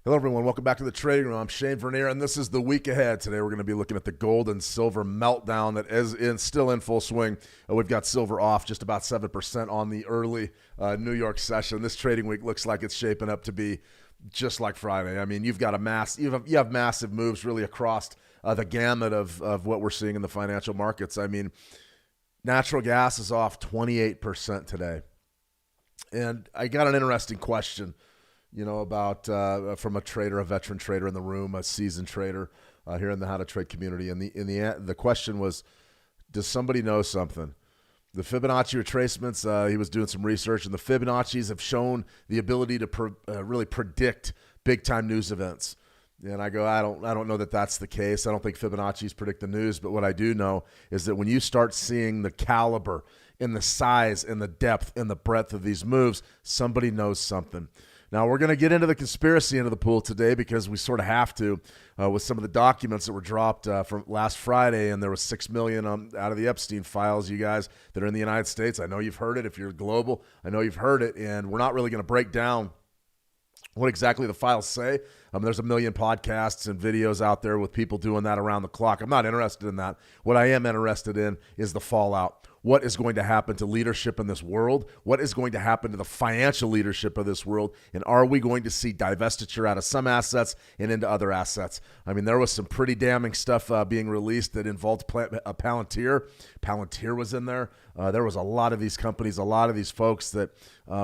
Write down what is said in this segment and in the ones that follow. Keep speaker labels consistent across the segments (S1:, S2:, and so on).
S1: Hello, everyone. Welcome back to the Trading Room. I'm Shane Vernier, and this is the week ahead. Today, we're going to be looking at the gold and silver meltdown that is still in full swing. We've got silver off just about 7% on the early New York session. This trading week looks like it's shaping up to be just like Friday. I mean, you have massive moves really across the gamut of what we're seeing in the financial markets. I mean, natural gas is off 28% today. And I got an interesting question, about from a trader, a veteran trader in the room, a seasoned trader here in the How to Trade community. And the question was, does somebody know something? The Fibonacci retracements, he was doing some research, and the Fibonaccis have shown the ability to really predict big-time news events. And I go, I don't know that that's the case. I don't think Fibonacci's predict the news, but what I do know is that when you start seeing the caliber and the size and the depth and the breadth of these moves, somebody knows something. Now, we're going to get into the conspiracy end of the pool today because we sort of have to with some of the documents that were dropped from last Friday, and there was $6 million out of the Epstein files, you guys that are in the United States. I know you've heard it. If you're global, I know you've heard it, and we're not really going to break down what exactly the files say. There's a million podcasts and videos out there with people doing that around the clock. I'm not interested in that. What I am interested in is the fallout. What is going to happen to leadership in this world? What is going to happen to the financial leadership of this world? And are we going to see divestiture out of some assets and into other assets? I mean, there was some pretty damning stuff being released that involved Palantir. Palantir was in there. There was a lot of these companies, a lot of these folks that,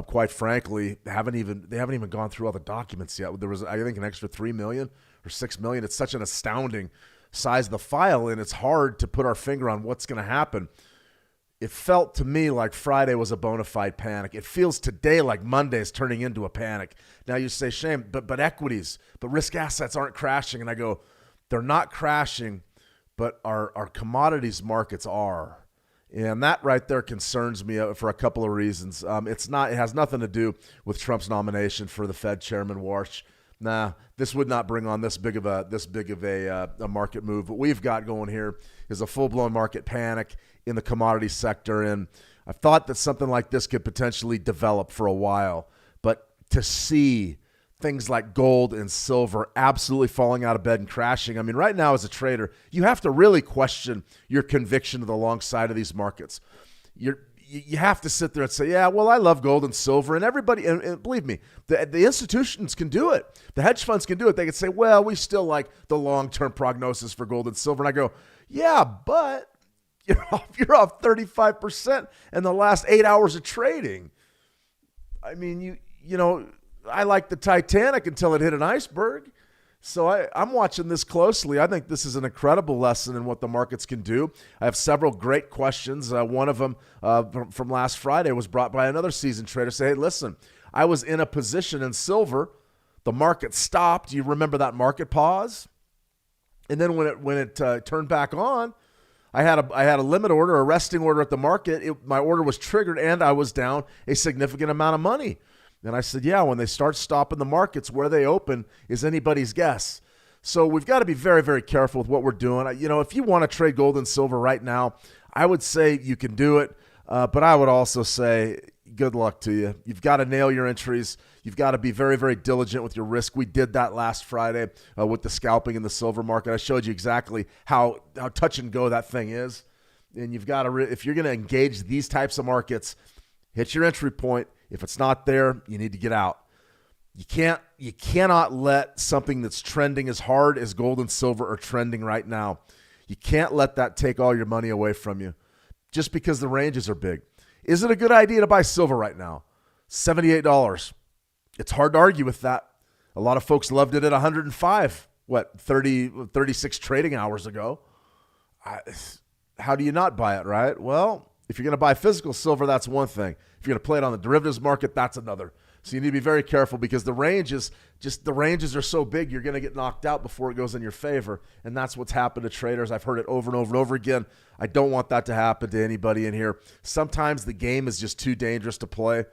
S1: quite frankly, haven't even gone through all the documents yet. There was, I think, an extra 3 million or 6 million. It's such an astounding size of the file, and it's hard to put our finger on what's going to happen. It felt to me like Friday was a bona fide panic. It feels today like Monday is turning into a panic. Now you say, Shane, but equities, but risk assets aren't crashing. And I go, they're not crashing, but our commodities markets are. And that right there concerns me for a couple of reasons. It has nothing to do with Trump's nomination for the Fed chairman, Warsh. Nah, this would not bring on this big of a market move. What we've got going here is a full-blown market panic in the commodity sector, and I thought that something like this could potentially develop for a while. But to see things like gold and silver absolutely falling out of bed and crashing, I mean, right now as a trader, you have to really question your conviction to the long side of these markets. You have to sit there and say, yeah, well, I love gold and silver, and everybody, and believe me, the institutions can do it. The hedge funds can do it. They can say, well, we still like the long-term prognosis for gold and silver. And I go, yeah, but you're off 35% in the last 8 hours of trading. I mean, I like the Titanic until it hit an iceberg. So I'm watching this closely. I think this is an incredible lesson in what the markets can do. I have several great questions. One of them from last Friday was brought by another seasoned trader. Say, hey, listen, I was in a position in silver. The market stopped. You remember that market pause? And then when it turned back on, I had a limit order, a resting order at the market. My order was triggered, and I was down a significant amount of money. And I said, yeah, when they start stopping the markets where they open is anybody's guess. So we've got to be very, very careful with what we're doing. If you want to trade gold and silver right now, I would say you can do it. But I would also say good luck to you. You've got to nail your entries. You've got to be very, very diligent with your risk. We did that last Friday with the scalping in the silver market. I showed you exactly how touch and go that thing is. And you've got to, if you're going to engage these types of markets, hit your entry point. If it's not there, you need to get out. You cannot let something that's trending as hard as gold and silver are trending right now. You can't let that take all your money away from you just because the ranges are big. Is it a good idea to buy silver right now? $78. It's hard to argue with that. A lot of folks loved it at 105, 36 trading hours ago. How do you not buy it, right? Well, if you're going to buy physical silver, that's one thing. If you're going to play it on the derivatives market, that's another. So you need to be very careful because the ranges are so big, you're going to get knocked out before it goes in your favor. And that's what's happened to traders. I've heard it over and over and over again. I don't want that to happen to anybody in here. Sometimes the game is just too dangerous to play.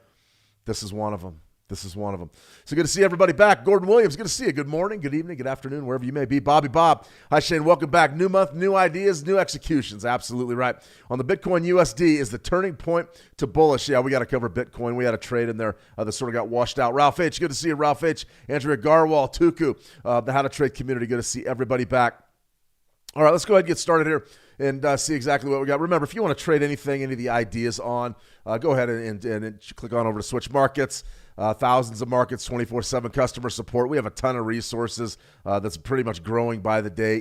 S1: This is one of them. This is one of them. So good to see everybody back. Gordon Williams, good to see you. Good morning, good evening, good afternoon, wherever you may be. Bobby Bob. Hi, Shane. Welcome back. New month, new ideas, new executions. Absolutely right. On the Bitcoin USD is the turning point to bullish. Yeah, we got to cover Bitcoin. We had a trade in there that sort of got washed out. Ralph H., good to see you. Ralph H., Andrea Garwal, Tuku, the How to Trade community. Good to see everybody back. All right, let's go ahead and get started here and see exactly what we got. Remember, if you want to trade anything, any of the ideas on, go ahead and click on over to Switch Markets. Thousands of markets, 24/7 customer support. We have a ton of resources that's pretty much growing by the day.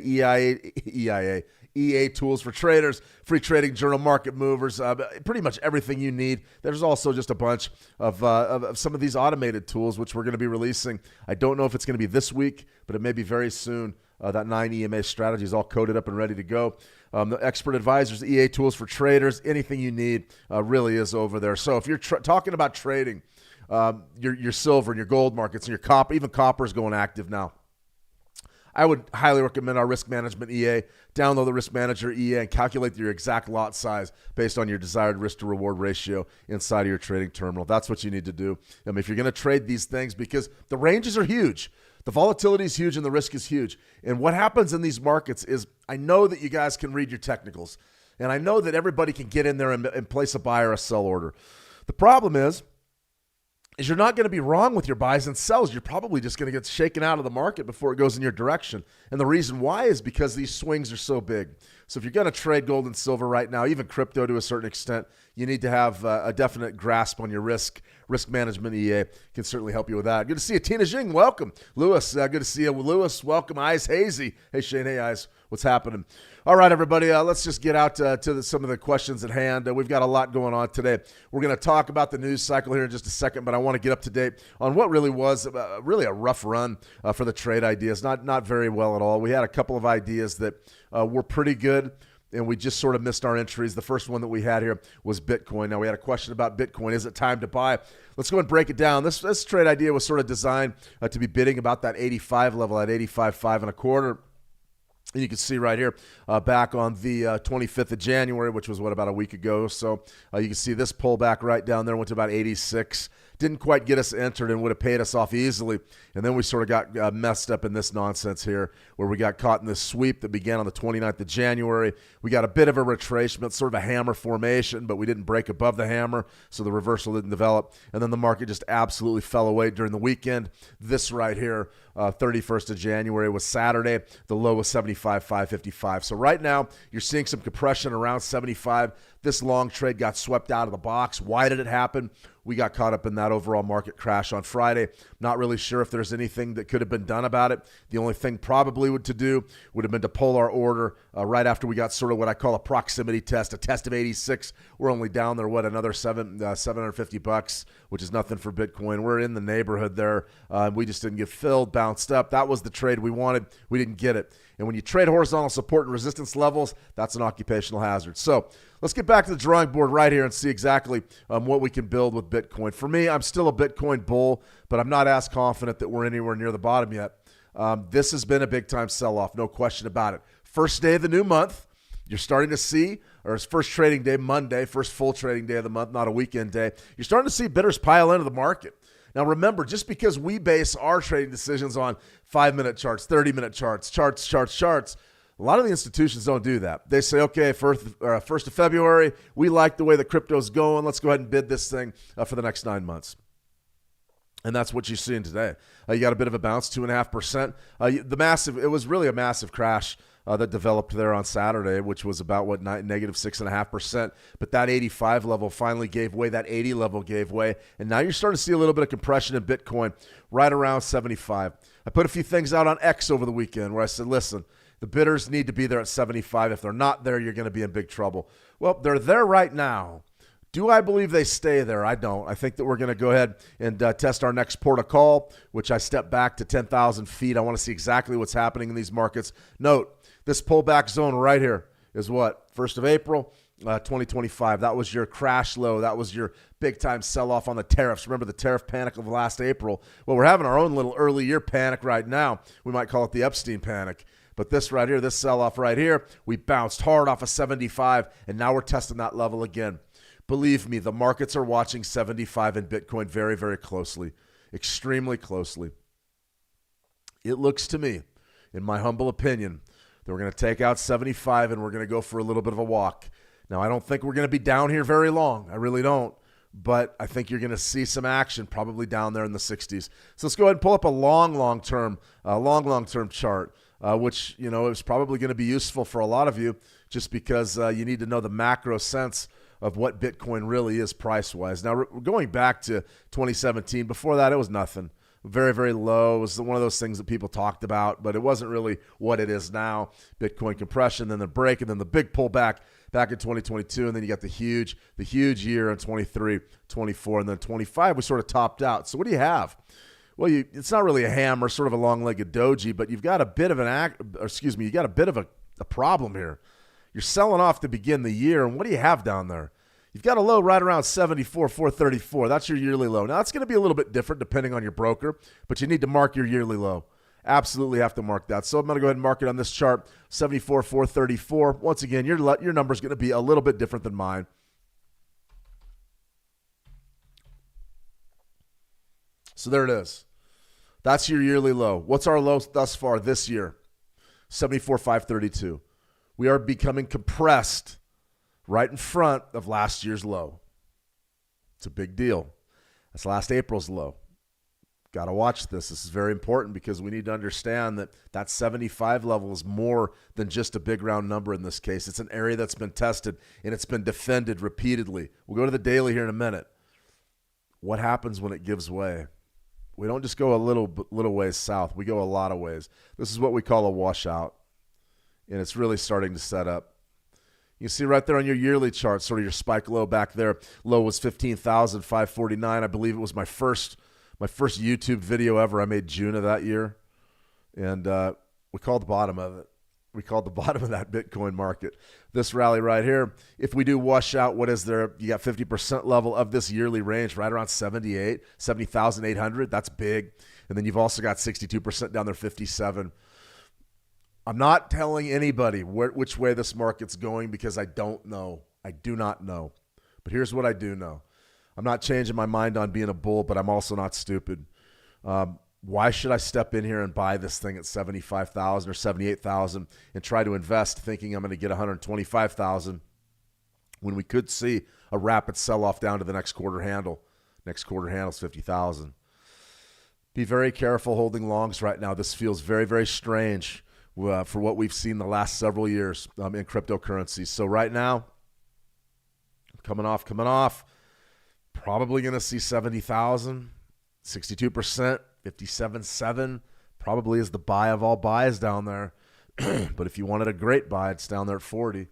S1: EA tools for traders, free trading journal, market movers, pretty much everything you need. There's also just a bunch of some of these automated tools, which we're going to be releasing. I don't know if it's going to be this week, but it may be very soon. That 9 EMA strategy is all coded up and ready to go. The expert advisors, EA tools for traders, anything you need really is over there. So if you're talking about trading, your silver and your gold markets and your copper, even copper is going active now. I would highly recommend our Risk Management EA. Download the Risk Manager EA and calculate your exact lot size based on your desired risk to reward ratio inside of your trading terminal. That's what you need to do. I mean, if you're going to trade these things, because the ranges are huge, the volatility is huge and the risk is huge. And what happens in these markets is, I know that you guys can read your technicals, and I know that everybody can get in there and place a buy or a sell order. The problem is you're not going to be wrong with your buys and sells. You're probably just going to get shaken out of the market before it goes in your direction. And the reason why is because these swings are so big. So if you're going to trade gold and silver right now, even crypto to a certain extent, you need to have a definite grasp on your risk. Risk Management EA can certainly help you with that. Good to see you. Tina Jing, welcome. Lewis, good to see you. Lewis, welcome. Eyes Hazy. Hey, Shane. Hey, Eyes. What's happening? All right, everybody, let's just get out to some of the questions at hand. We've got a lot going on today. We're going to talk about the news cycle here in just a second, but I want to get up to date on what really was really a rough run for the trade ideas. Not very well at all. We had a couple of ideas that were pretty good, and we just sort of missed our entries. The first one that we had here was Bitcoin. Now, we had a question about Bitcoin. Is it time to buy? Let's go and break it down. This trade idea was sort of designed to be bidding about that 85 level at 85.5 and a quarter. And you can see right here, back on the 25th of January, which was, about a week ago. So you can see this pullback right down there, went to about 86. Didn't quite get us entered and would have paid us off easily. And then we sort of got messed up in this nonsense here, where we got caught in this sweep that began on the 29th of January. We got a bit of a retracement, sort of a hammer formation, but we didn't break above the hammer, so the reversal didn't develop. And then the market just absolutely fell away during the weekend. This right here, 31st of January was Saturday. The low was 75.555. So right now, you're seeing some compression around 75. This long trade got swept out of the box. Why did it happen? We got caught up in that overall market crash on Friday. Not really sure if there's anything that could have been done about it. The only thing probably would have been to pull our order right after we got sort of what I call a proximity test, a test of 86. We're only down there, another $750, which is nothing for Bitcoin. We're in the neighborhood there. We just didn't get filled, bounced up. That was the trade we wanted. We didn't get it. And when you trade horizontal support and resistance levels, that's an occupational hazard. So let's get back to the drawing board right here and see exactly what we can build with Bitcoin. For me, I'm still a Bitcoin bull, but I'm not as confident that we're anywhere near the bottom yet. This has been a big-time sell-off, no question about it. First day of the new month, you're starting to see, or it's first trading day, Monday, first full trading day of the month, not a weekend day. You're starting to see bidders pile into the market. Now, remember, just because we base our trading decisions on 5-minute charts, 30-minute charts, a lot of the institutions don't do that. They say, okay, first of February, we like the way the crypto's going. Let's go ahead and bid this thing for the next 9 months. And that's what you're seeing today. You got a bit of a bounce, 2.5%. It was really a massive crash that developed there on Saturday, which was about negative 6.5%. But that 85 level finally gave way. That 80 level gave way. And now you're starting to see a little bit of compression in Bitcoin right around 75. I put a few things out on X over the weekend where I said, listen, the bidders need to be there at 75. If they're not there, you're going to be in big trouble. Well, they're there right now. Do I believe they stay there? I don't. I think that we're going to go ahead and test our next port of call, which I step back to 10,000 feet. I want to see exactly what's happening in these markets. Note, this pullback zone right here is what? 1st of April, 2025. That was your crash low. That was your big-time sell-off on the tariffs. Remember the tariff panic of last April? Well, we're having our own little early year panic right now. We might call it the Epstein panic. But this right here, this sell-off right here, we bounced hard off of 75, and now we're testing that level again. Believe me, the markets are watching 75 in Bitcoin very, very closely. extremely closely. It looks to me, in my humble opinion, that we're going to take out 75 and we're going to go for a little bit of a walk. Now, I don't think we're going to be down here very long. I really don't. But I think you're going to see some action probably down there in the 60s. So let's go ahead and pull up a long-term chart, which, is probably going to be useful for a lot of you just because you need to know the macro sense of what Bitcoin really is price-wise. Now, going back to 2017, before that, it was nothing. Very, very low. It was one of those things that people talked about, but it wasn't really what it is now. Bitcoin compression, then the break, and then the big pullback back in 2022, and then you got the huge year in 23, 24, and then 25, we sort of topped out. So what do you have? Well, it's not really a hammer, sort of a long-legged doji, but you've got a bit of you got a bit of a problem here. You're selling off to begin the year, and what do you have down there? You've got a low right around 74,434. That's your yearly low. Now, it's going to be a little bit different depending on your broker, but you need to mark your yearly low. Absolutely have to mark that. So I'm going to go ahead and mark it on this chart, 74,434. Once again, your number is going to be a little bit different than mine. So there it is. That's your yearly low. What's our low thus far this year? 74,532. We are becoming compressed right in front of last year's low. It's a big deal. That's last April's low. Got to watch this. This is very important because we need to understand that 75 level is more than just a big round number in this case. It's an area that's been tested and it's been defended repeatedly. We'll go to the daily here in a minute. What happens when it gives way? We don't just go a little ways south. We go a lot of ways. This is what we call a washout, and it's really starting to set up. You see right there on your yearly chart, sort of your spike low back there. Low was 15,549. I believe it was my first YouTube video ever. I made June of that year, and we called the bottom of it. We called the bottom of that Bitcoin market. This rally right here, if we do wash out, what is there? You got 50% level of this yearly range right around 70,800. That's big. And then you've also got 62% down there, 57. I'm not telling anybody which way this market's going because I don't know. I do not know. But here's what I do know. I'm not changing my mind on being a bull, but I'm also not stupid. Why should I step in here and buy this thing at 75,000 or 78,000 and try to invest thinking I'm going to get 125,000 when we could see a rapid sell-off down to the next quarter handle? Next quarter handle is 50,000. Be very careful holding longs right now. This feels very, very strange for what we've seen the last several years in cryptocurrencies. So right now, coming off, probably going to see 70,000, 62%, 57.7 probably is the buy of all buys down there. But if you wanted a great buy, it's down there at 40.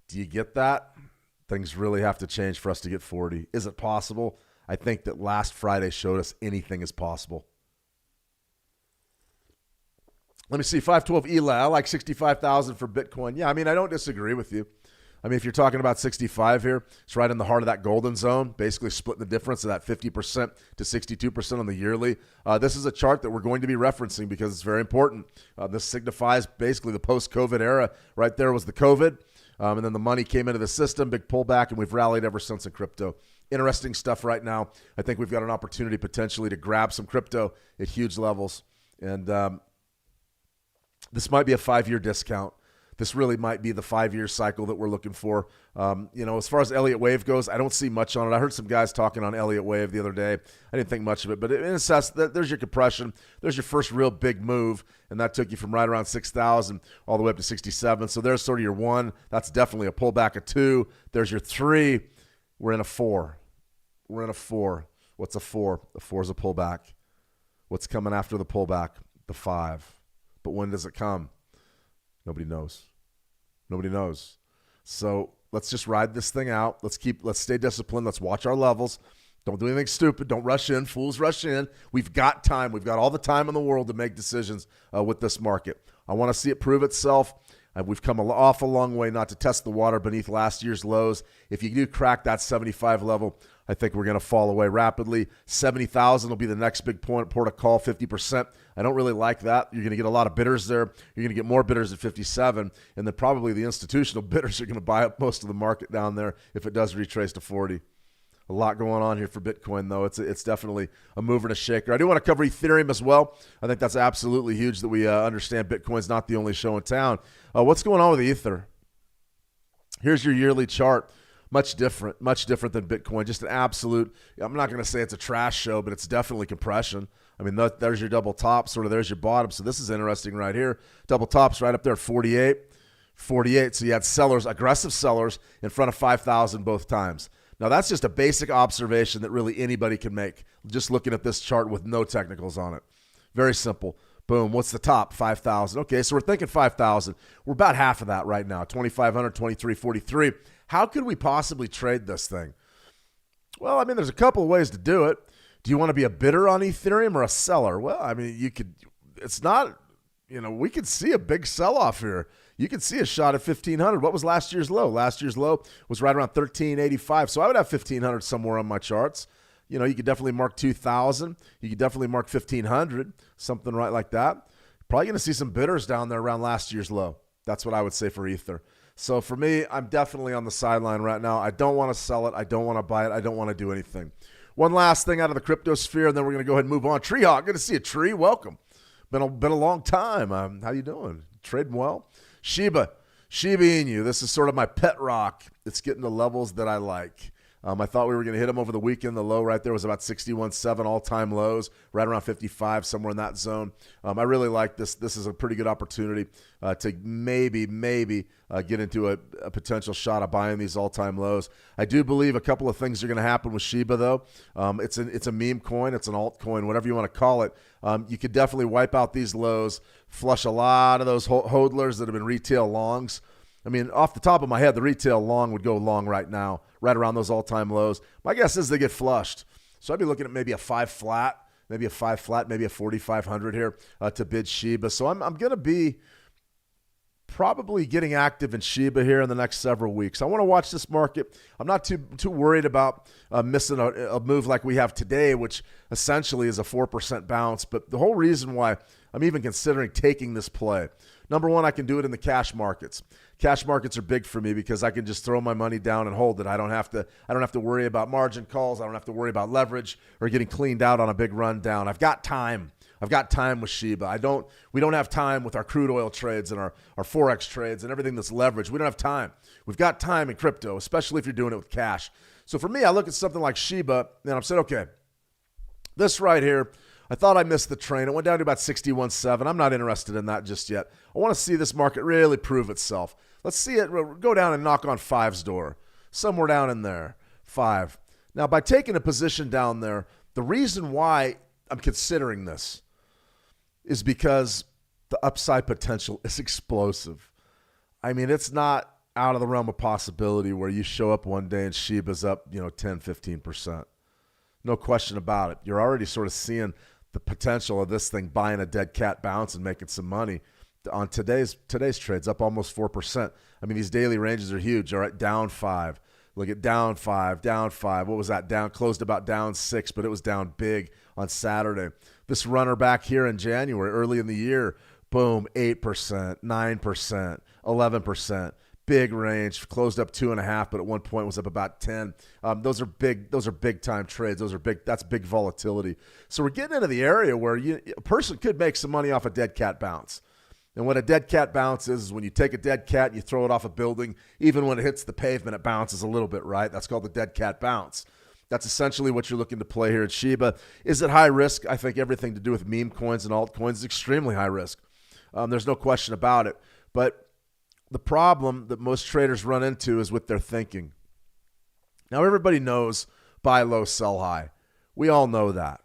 S1: Do you get that? Things really have to change for us to get 40. Is it possible? I think that last Friday showed us anything is possible. Let me see, 512 ELA. I like 65,000 for Bitcoin. Yeah, I mean, I don't disagree with you. I mean, if you're talking about 65 here, it's right in the heart of that golden zone, basically splitting the difference of that 50% to 62% on the yearly. This is a chart that we're going to be referencing because it's very important. This signifies basically the post-COVID era. Right there was the COVID, and then the money came into the system, big pullback, and we've rallied ever since in crypto. Interesting stuff right now. I think we've got an opportunity potentially to grab some crypto at huge levels, and this might be a 5-year discount. This really might be the 5-year cycle that we're looking for. As far as Elliott Wave goes, I don't see much on it. I heard some guys talking on Elliott Wave the other day. I didn't think much of it, but in a sense, there's your compression. There's your first real big move, and that took you from right around 6,000 all the way up to 67. So there's sort of your 1. That's definitely a pullback of 2. There's your 3. We're in a 4. What's a 4? The 4 is a pullback. What's coming after the pullback? The 5. But when does it come? Nobody knows. So let's just ride this thing out. Let's stay disciplined. Let's watch our levels. Don't do anything stupid. Don't rush in. Fools rush in. We've got time. We've got all the time in the world to make decisions with this market. I want to see it prove itself. We've come an awful long way not to test the water beneath last year's lows. If you do crack that 75 level, I think we're going to fall away rapidly. 70,000 will be the next big port of call, 50%. I don't really like that. You're going to get a lot of bidders there. You're going to get more bidders at 57, and then probably the institutional bidders are going to buy up most of the market down there if it does retrace to 40. A lot going on here for Bitcoin, though. It's definitely a mover and a shaker. I do want to cover Ethereum as well. I think that's absolutely huge that we understand Bitcoin's not the only show in town. What's going on with Ether? Here's your yearly chart. Much different than Bitcoin. Just an absolute, I'm not going to say it's a trash show, but it's definitely compression. I mean, there's your double top, sort of there's your bottom. So this is interesting right here. Double top's right up there at 48. So you had sellers, aggressive sellers, in front of 5,000 both times. Now, that's just a basic observation that really anybody can make, just looking at this chart with no technicals on it. Very simple. Boom. What's the top? 5,000. Okay, so we're thinking 5,000. We're about half of that right now, 2,500, 2,343. How could we possibly trade this thing? Well, I mean, there's a couple of ways to do it. Do you want to be a bidder on Ethereum or a seller? Well, I mean, you could, it's not, we could see a big sell-off here. You could see a shot at 1,500. What was last year's low? Last year's low was right around 1,385. So I would have 1,500 somewhere on my charts. You could definitely mark 2,000. You could definitely mark 1,500, something right like that. Probably going to see some bidders down there around last year's low. That's what I would say for Ether. So for me, I'm definitely on the sideline right now. I don't want to sell it. I don't want to buy it. I don't want to do anything. One last thing out of the crypto sphere, and then we're going to go ahead and move on. Treehawk, good to see you, Tree. Welcome. Been a long time. How you doing? Trading well? Shiba Inu. This is sort of my pet rock. It's getting to levels that I like. I thought we were going to hit them over the weekend. The low right there was about 61.7 all-time lows, right around 55, somewhere in that zone. I really like this. This is a pretty good opportunity to maybe get into a potential shot of buying these all-time lows. I do believe a couple of things are going to happen with Shiba, though. It's a meme coin. It's an altcoin, whatever you want to call it. You could definitely wipe out these lows, flush a lot of those hodlers that have been retail longs. I mean, off the top of my head, the retail long would go long right now, right around those all-time lows. My guess is they get flushed. So I'd be looking at maybe a 5 flat, maybe a 4,500 here to bid Shiba. So I'm going to be probably getting active in Shiba here in the next several weeks. I want to watch this market. I'm not too worried about missing a move like we have today, which essentially is a 4% bounce. But the whole reason why I'm even considering taking this play, number one, I can do it in the cash markets. Cash markets are big for me because I can just throw my money down and hold it. I don't have to worry about margin calls. I don't have to worry about leverage or getting cleaned out on a big rundown. I've got time. I've got time with Shiba. We don't have time with our crude oil trades and our Forex trades and everything that's leveraged. We don't have time. We've got time in crypto, especially if you're doing it with cash. So for me, I look at something like Shiba and I'm saying, okay, this right here, I thought I missed the train. It went down to about 61.7. I'm not interested in that just yet. I want to see this market really prove itself. Let's see it go down and knock on 5's door. Somewhere down in there, 5. Now, by taking a position down there, the reason why I'm considering this is because the upside potential is explosive. I mean, it's not out of the realm of possibility where you show up one day and Shiba's up, 10, 15%. No question about it. You're already sort of seeing the potential of this thing buying a dead cat bounce and making some money. On today's trades, up almost 4%. I mean, these daily ranges are huge. All right, down 5. Look at down 5, down 5. What was that? Closed about down 6, but it was down big on Saturday. This runner back here in January, early in the year, boom, 8%, 9%, 11%. Big range, closed up 2.5, but at one point was up about 10. Those are big time trades. That's big volatility. So we're getting into the area where a person could make some money off a dead cat bounce. And what a dead cat bounce is when you take a dead cat and you throw it off a building, even when it hits the pavement, it bounces a little bit, right? That's called the dead cat bounce. That's essentially what you're looking to play here at Shiba. Is it high risk? I think everything to do with meme coins and altcoins is extremely high risk. There's no question about it. But the problem that most traders run into is with their thinking. Now, everybody knows buy low, sell high. We all know that.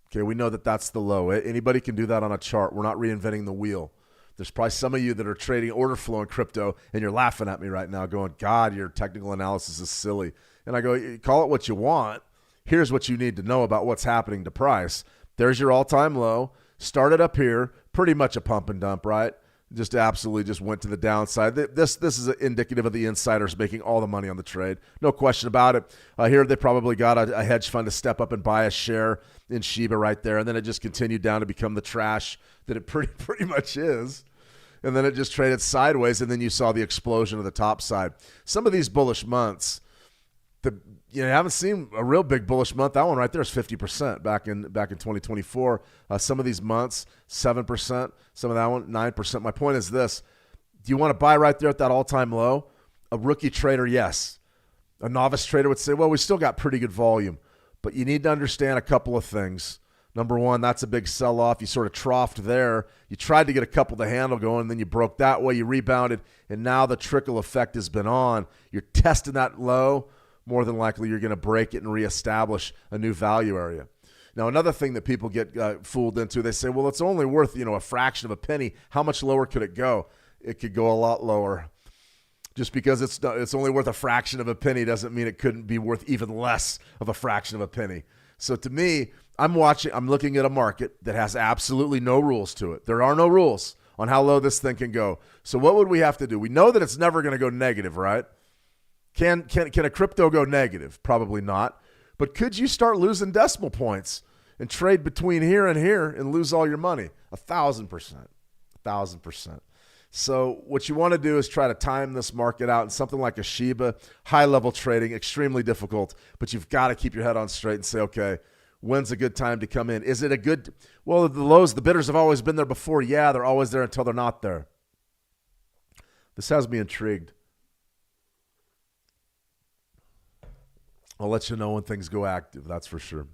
S1: Okay, we know that that's the low. Anybody can do that on a chart. We're not reinventing the wheel. There's probably some of you that are trading order flow in crypto, and you're laughing at me right now going, God, your technical analysis is silly. And I go, call it what you want. Here's what you need to know about what's happening to price. There's your all-time low. Started up here, pretty much a pump and dump, right? Just absolutely just went to the downside. This is indicative of the insiders making all the money on the trade. No question about it. Here they probably got a hedge fund to step up and buy a share in Shiba right there, and then it just continued down to become the trash that it pretty much is. And then it just traded sideways, and then you saw the explosion of the top side. Some of these bullish months, you haven't seen a real big bullish month. That one right there is 50% back in 2024. Some of these months, 7%. Some of that one, 9%. My point is this. Do you want to buy right there at that all-time low? A rookie trader, yes. A novice trader would say, well, we still got pretty good volume. But you need to understand a couple of things. Number one, that's a big sell-off. You sort of troughed there. You tried to get a couple to handle going, and then you broke that way. You rebounded, and now the trickle effect has been on. You're testing that low. More than likely, you're going to break it and reestablish a new value area. Now, another thing that people get fooled into, they say, well, it's only worth, a fraction of a penny. How much lower could it go? It could go a lot lower. Just because it's only worth a fraction of a penny doesn't mean it couldn't be worth even less of a fraction of a penny. So to me, I'm looking at a market that has absolutely no rules to it. There are no rules on how low this thing can go. So what would we have to do? We know that it's never going to go negative, right? Can a crypto go negative? Probably not. But could you start losing decimal points and trade between here and lose all your money? 1,000%. 1,000%. So what you want to do is try to time this market out. And something like a Shiba, high-level trading, extremely difficult. But you've got to keep your head on straight and say, okay, when's a good time to come in? Is it a good – well, the lows, the bidders have always been there before. Yeah, they're always there until they're not there. This has me intrigued. I'll let you know when things go active, that's for sure.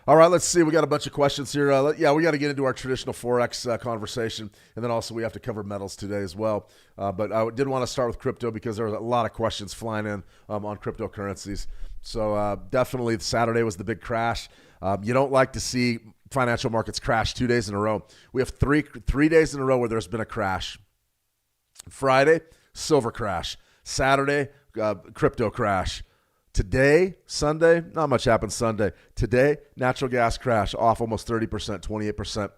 S1: All right, let's see. We got a bunch of questions here. We got to get into our traditional Forex conversation, and then also we have to cover metals today as well. But I did want to start with crypto because there was a lot of questions flying in on cryptocurrencies. So definitely Saturday was the big crash. You don't like to see financial markets crash 2 days in a row. We have three days in a row where there's been a crash. Friday, silver crash. Saturday, crypto crash. Today, Sunday, not much happened Sunday. Today, natural gas crash off almost 30%, 28%.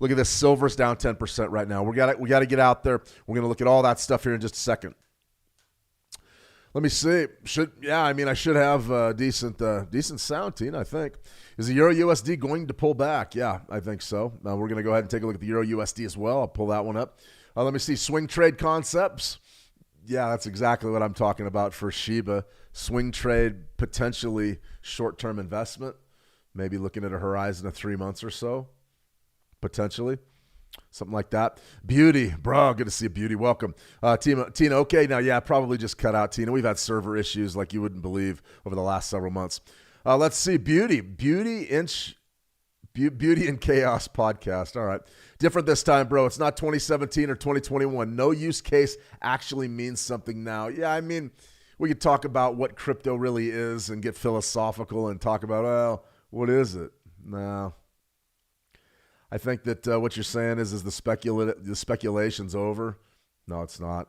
S1: Look at this. Silver's down 10% right now. We got to get out there. We're going to look at all that stuff here in just a second. Let me see. I should have decent sound, Tina, I think. Is the Euro USD going to pull back? Yeah, I think so. We're going to go ahead and take a look at the Euro USD as well. I'll pull that one up. Let me see. Swing trade concepts. Yeah, that's exactly what I'm talking about for Shiba. Swing trade, potentially short-term investment, maybe looking at a horizon of 3 months or so, potentially, something like that. Beauty, bro, good to see you, Beauty. Welcome. Tina, okay, now, yeah, probably just cut out, Tina. We've had server issues like you wouldn't believe over the last several months. Let's see, Beauty in Chaos podcast. All right. Different this time, bro. It's not 2017 or 2021. No use case actually means something now. Yeah, I mean, we could talk about what crypto really is and get philosophical and talk about, well, what is it? No. I think that what you're saying is the speculation's over. No, it's not.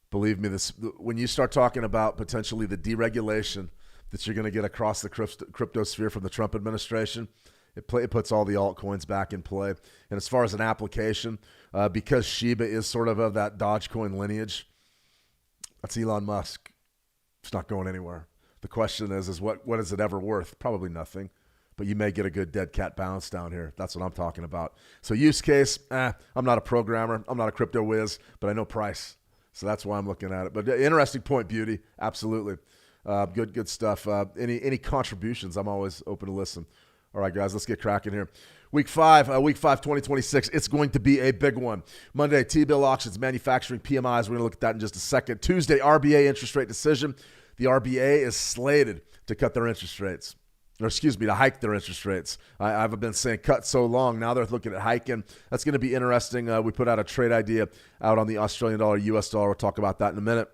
S1: Believe me, when you start talking about potentially the deregulation that you're going to get across the crypto sphere from the Trump administration, it puts all the altcoins back in play. And as far as an application, because Shiba is sort of that Dogecoin lineage, that's Elon Musk. It's not going anywhere. The question is what is it ever worth? Probably nothing. But you may get a good dead cat bounce down here. That's what I'm talking about. So use case, I'm not a programmer. I'm not a crypto whiz, but I know price. So that's why I'm looking at it. But interesting point, Beauty. Absolutely. Good stuff. Any contributions, I'm always open to listen. All right, guys, let's get cracking here. Week 5, 2026, it's going to be a big one. Monday, T-bill auctions, manufacturing PMIs. We're going to look at that in just a second. Tuesday, RBA interest rate decision. The RBA is slated to cut their interest rates. To hike their interest rates. I've been saying cut so long. Now they're looking at hiking. That's going to be interesting. We put out a trade idea out on the Australian dollar, US dollar. We'll talk about that in a minute.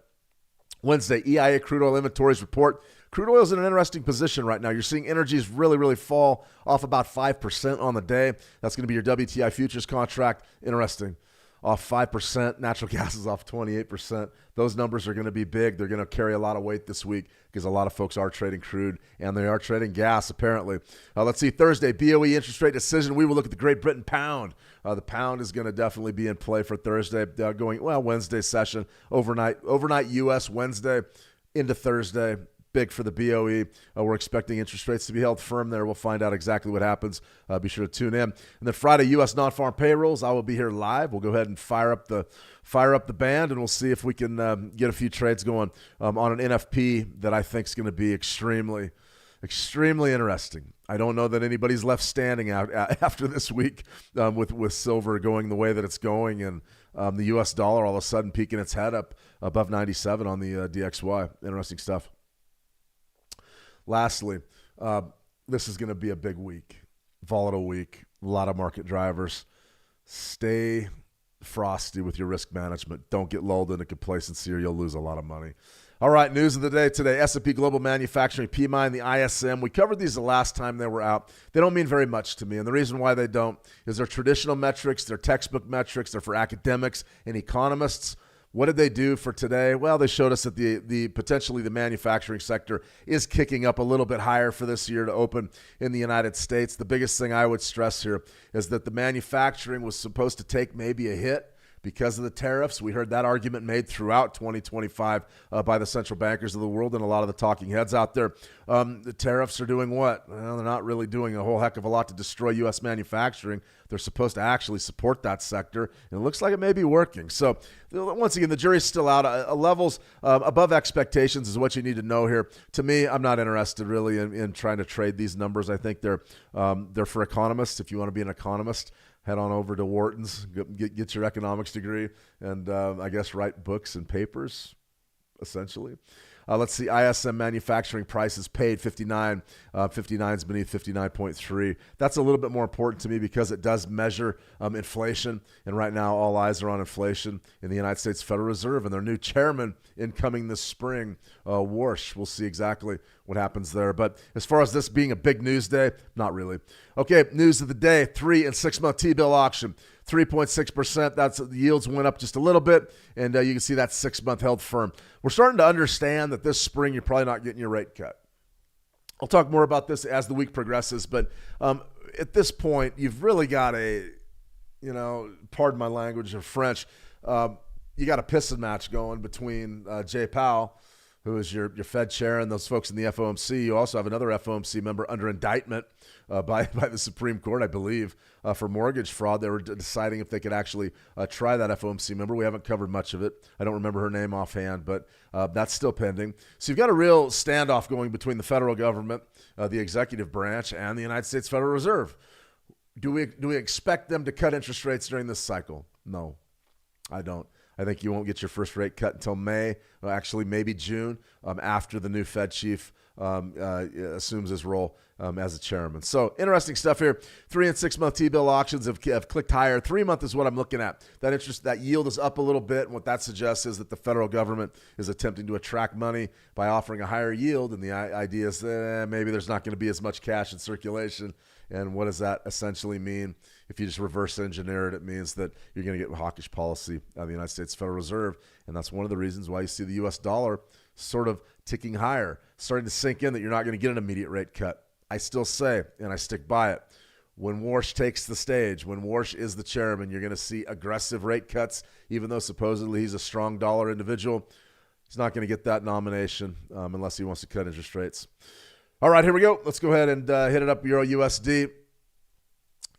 S1: Wednesday, EIA crude oil inventories report. Crude oil is in an interesting position right now. You're seeing energies really, really fall off about 5% on the day. That's going to be your WTI futures contract. Interesting. Off 5%. Natural gas is off 28%. Those numbers are going to be big. They're going to carry a lot of weight this week because a lot of folks are trading crude and they are trading gas, apparently. Let's see. Thursday, BOE interest rate decision. We will look at the Great Britain pound. The pound is going to definitely be in play for Thursday. Wednesday session. Overnight U.S. Wednesday into Thursday. big for the BOE. We're expecting interest rates to be held firm there. We'll find out exactly what happens. Be sure to tune in. And then Friday, U.S. non-farm payrolls. I will be here live. We'll go ahead and fire up the band, and we'll see if we can get a few trades going on an NFP that I think is going to be extremely interesting. I don't know that anybody's left standing out after this week with silver going the way that it's going, and the U.S. dollar all of a sudden peeking its head up above 97 on the DXY. Interesting stuff. Lastly, this is going to be a big week, volatile week, a lot of market drivers. Stay frosty with your risk management. Don't get lulled into complacency or you'll lose a lot of money. All right, news of the day today, S&P Global Manufacturing, PMI, and the ISM. We covered these the last time they were out. They don't mean very much to me, and the reason why they don't is they're traditional metrics, they're textbook metrics, they're for academics and economists. What did they do for today? Well, they showed us that the potentially the manufacturing sector is kicking up a little bit higher for this year to open in the United States. The biggest thing I would stress here is that the manufacturing was supposed to take maybe a hit because of the tariffs. We heard that argument made throughout 2025 by the central bankers of the world and a lot of the talking heads out there. The tariffs are doing what? Well, they're not really doing a whole heck of a lot to destroy U.S. manufacturing. They're supposed to actually support that sector, and it looks like it may be working. So, once again, the jury's still out. Levels above expectations is what you need to know here. To me, I'm not interested really in trying to trade these numbers. I think they're for economists. If you want to be an economist, head on over to Wharton's, get your economics degree, and I guess write books and papers, essentially. Let's see, ISM manufacturing prices paid 59. 59 is beneath 59.3. That's a little bit more important to me because it does measure inflation, and right now all eyes are on inflation in the United States Federal Reserve and their new chairman incoming this spring, Warsh. We'll see exactly what happens there. But as far as this being a big news day, not really. Okay, news of the day, 3- and 6-month T-bill auction. 3.6%. That's the yields went up just a little bit, and you can see that 6-month held firm. We're starting to understand that this spring you're probably not getting your rate cut. I'll talk more about this as the week progresses, but at this point, you've really got pardon my language of French, you got a piston match going between Jay Powell, who is your Fed chair, and those folks in the FOMC. You also have another FOMC member under indictment by the Supreme Court, I believe, for mortgage fraud. They were deciding if they could actually try that FOMC member. We haven't covered much of it. I don't remember her name offhand, but that's still pending. So you've got a real standoff going between the federal government, the executive branch, and the United States Federal Reserve. Do we expect them to cut interest rates during this cycle? No, I don't. I think you won't get your first rate cut until May, actually maybe June, after the new Fed chief assumes his role as a chairman. So interesting stuff here. 3- and 6-month T-bill auctions have clicked higher. 3-month is what I'm looking at. That yield is up a little bit, and what that suggests is that the federal government is attempting to attract money by offering a higher yield, and the idea is maybe there's not going to be as much cash in circulation. And what does that essentially mean? If you just reverse engineer it, it means that you're going to get hawkish policy out of the United States Federal Reserve. And that's one of the reasons why you see the U.S. dollar sort of ticking higher, starting to sink in that you're not going to get an immediate rate cut. I still say, and I stick by it, when Warsh takes the stage, when Warsh is the chairman, you're going to see aggressive rate cuts, even though supposedly he's a strong dollar individual. He's not going to get that nomination unless he wants to cut interest rates. All right, here we go. Let's go ahead and hit it up, Euro USD.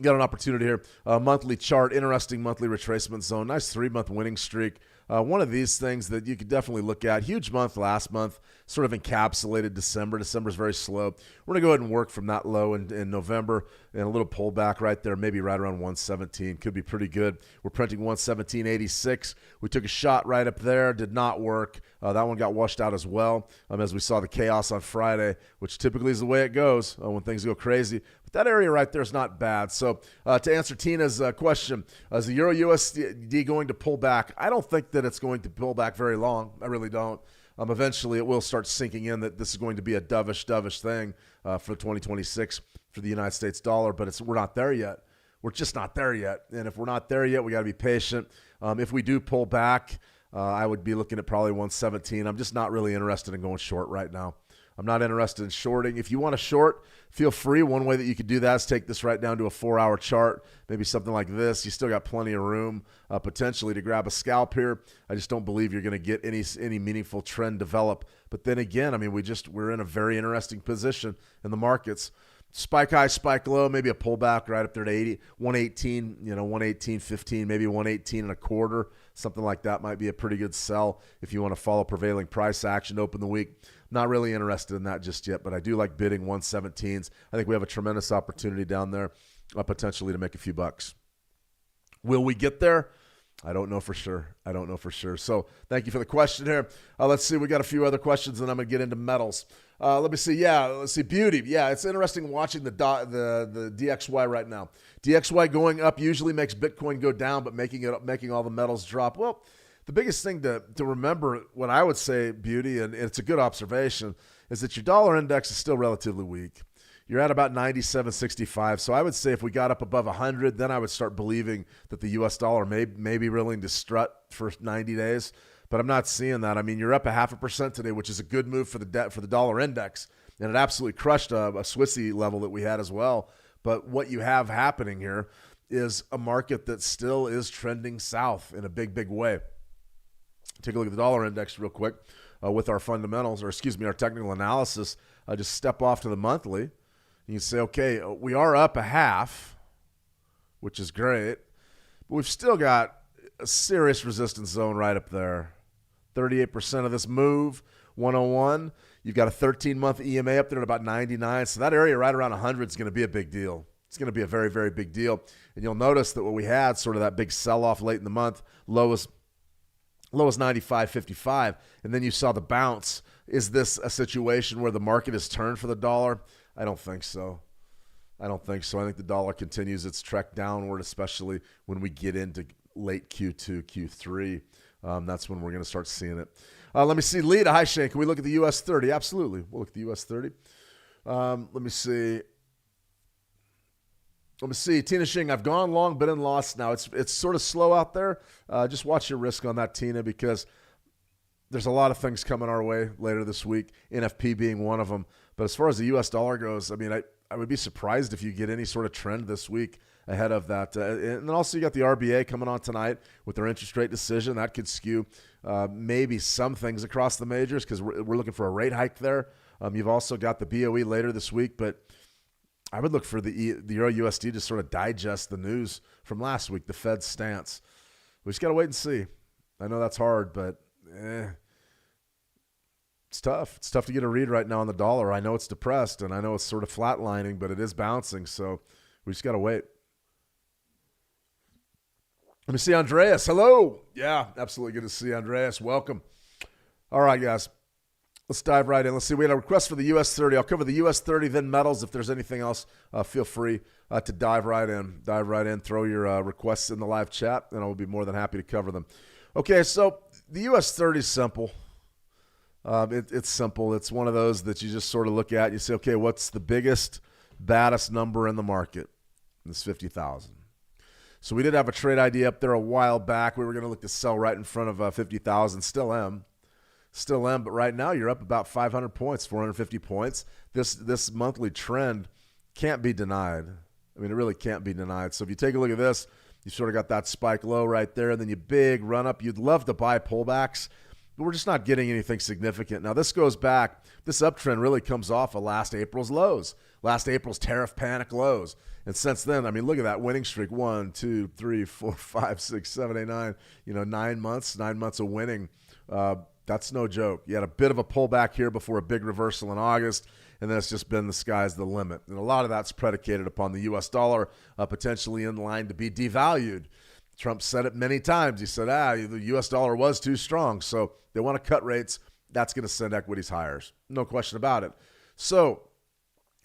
S1: Got an opportunity here. Monthly chart, interesting monthly retracement zone. Nice 3-month winning streak. One of these things that you could definitely look at. Huge month last month, sort of encapsulated December. December's very slow. We're going to go ahead and work from that low in November and a little pullback right there, maybe right around 117. Could be pretty good. We're printing 117.86. We took a shot right up there. Did not work. That one got washed out as well as we saw the chaos on Friday, which typically is the way it goes when things go crazy. But that area right there is not bad. So to answer Tina's question, is the Euro USD going to pull back? I don't think that it's going to pull back very long. I really don't. Eventually, it will start sinking in that this is going to be a dovish thing for 2026 for the United States dollar, but we're not there yet. We're just not there yet. And if we're not there yet, we got to be patient. If we do pull back, I would be looking at probably 117. I'm just not really interested in going short right now. I'm not interested in shorting. If you want to short, feel free. One way that you could do that is take this right down to a 4-hour chart, maybe something like this. You still got plenty of room potentially to grab a scalp here. I just don't believe you're going to get any meaningful trend develop. But then again, I mean, we're in a very interesting position in the markets. Spike high, spike low, maybe a pullback right up there to 118, 118.15, maybe 118 and a quarter, something like that might be a pretty good sell if you want to follow prevailing price action to open the week. Not really interested in that just yet, but I do like bidding 117s. I think we have a tremendous opportunity down there, potentially to make a few bucks. Will we get there? I don't know for sure. So thank you for the question here. Let's see. We got a few other questions, and I'm going to get into metals. Let me see. Yeah, let's see. Beauty. Yeah, it's interesting watching the DXY right now. DXY going up usually makes Bitcoin go down, but making all the metals drop. Well, the biggest thing to remember, what I would say, Beauty, and it's a good observation, is that your dollar index is still relatively weak. You're at about 97.65. So I would say if we got up above 100, then I would start believing that the U.S. dollar may be willing to strut for 90 days. But I'm not seeing that. I mean, you're up 0.5% today, which is a good move for the dollar index. And it absolutely crushed a Swissy level that we had as well. But what you have happening here is a market that still is trending south in a big, big way. Take a look at the dollar index real quick with our fundamentals, our technical analysis. Just step off to the monthly. You say, okay, we are up 0.5, which is great, but we've still got a serious resistance zone right up there. 38% of this move, 101. You've got a 13-month EMA up there at about 99. So that area right around 100 is going to be a big deal. It's going to be a very, very big deal. And you'll notice that what we had, sort of that big sell-off late in the month, low as 95.55, and then you saw the bounce. Is this a situation where the market has turned for the dollar? I don't think so. I think the dollar continues its trek downward, especially when we get into late Q2, Q3. That's when we're going to start seeing it. Let me see. Lita, hi, Shane. Can we look at the US 30? Absolutely. We'll look at the US 30. Let me see. Tina Shing, I've gone long, but in loss now. It's sort of slow out there. Just watch your risk on that, Tina, because there's a lot of things coming our way later this week, NFP being one of them. But as far as the U.S. dollar goes, I mean, I would be surprised if you get any sort of trend this week ahead of that. And then also you got the RBA coming on tonight with their interest rate decision. That could skew maybe some things across the majors because we're looking for a rate hike there. You've also got the BOE later this week, but I would look for the Euro USD to sort of digest the news from last week, the Fed's stance. We just got to wait and see. I know that's hard, but it's tough. It's tough to get a read right now on the dollar. I know it's depressed, and I know it's sort of flatlining, but it is bouncing, so we just got to wait. Let me see Andreas. Hello. Yeah, absolutely good to see Andreas. Welcome. All right, guys. Let's dive right in. Let's see. We had a request for the US 30. I'll cover the US 30, then metals. If there's anything else, feel free to dive right in. Throw your requests in the live chat, and I'll be more than happy to cover them. Okay, so the US 30 is simple. It's simple. It's one of those that you just sort of look at. You say, okay, what's the biggest, baddest number in the market? It's 50,000. So we did have a trade idea up there a while back. We were going to look to sell right in front of 50,000. Still am, but right now you're up about 500 points, 450 points. This monthly trend can't be denied. I mean, it really can't be denied. So if you take a look at this, you sort of got that spike low right there, and then you big run up. You'd love to buy pullbacks, but we're just not getting anything significant. Now, this goes back. This uptrend really comes off of last April's lows, last April's tariff panic lows. And since then, I mean, look at that winning streak. 1, 2, 3, 4, 5, 6, 7, 8, 9. 9 months of winning. That's no joke. You had a bit of a pullback here before a big reversal in August, and then it's just been the sky's the limit. And a lot of that's predicated upon the U.S. dollar potentially in line to be devalued. Trump said it many times. He said, the U.S. dollar was too strong, so they want to cut rates. That's going to send equities higher. No question about it. So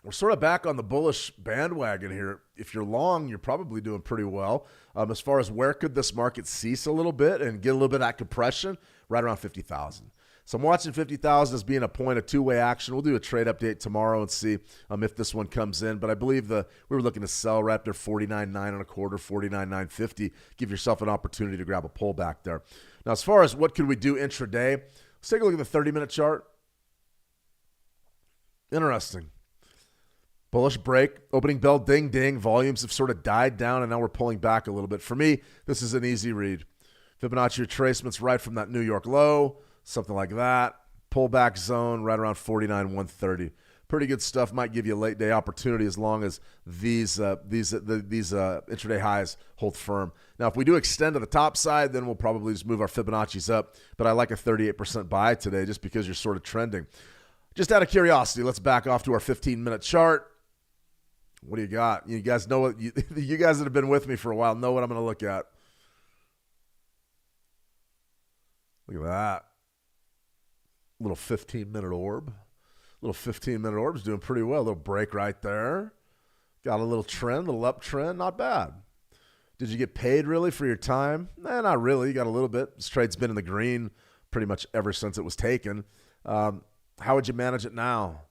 S1: we're sort of back on the bullish bandwagon here. If you're long, you're probably doing pretty well. As far as where could this market cease a little bit and get a little bit of that compression, right around 50,000. So I'm watching 50,000 as being a point of two-way action. We'll do a trade update tomorrow and see if this one comes in. But I believe we were looking to sell right there 49.9 and a quarter, 49.950. Give yourself an opportunity to grab a pullback there. Now, as far as what could we do intraday, let's take a look at the 30-minute chart. Interesting. Bullish break, opening bell, ding, ding. Volumes have sort of died down, and now we're pulling back a little bit. For me, this is an easy read. Fibonacci retracements right from that New York low, something like that. Pullback zone right around 49,130. Pretty good stuff. Might give you a late day opportunity as long as these intraday highs hold firm. Now, if we do extend to the top side, then we'll probably just move our Fibonacci's up. But I like a 38% buy today just because you're sort of trending. Just out of curiosity, let's back off to our 15-minute chart. What do you got? You guys know what you guys that have been with me for a while know what I'm going to look at. Look at that. Little 15-minute orb. Little 15-minute orb's doing pretty well. Little break right there. Got a little trend, a little uptrend. Not bad. Did you get paid really for your time? Nah, not really. You got a little bit. This trade's been in the green pretty much ever since it was taken. How would you manage it now?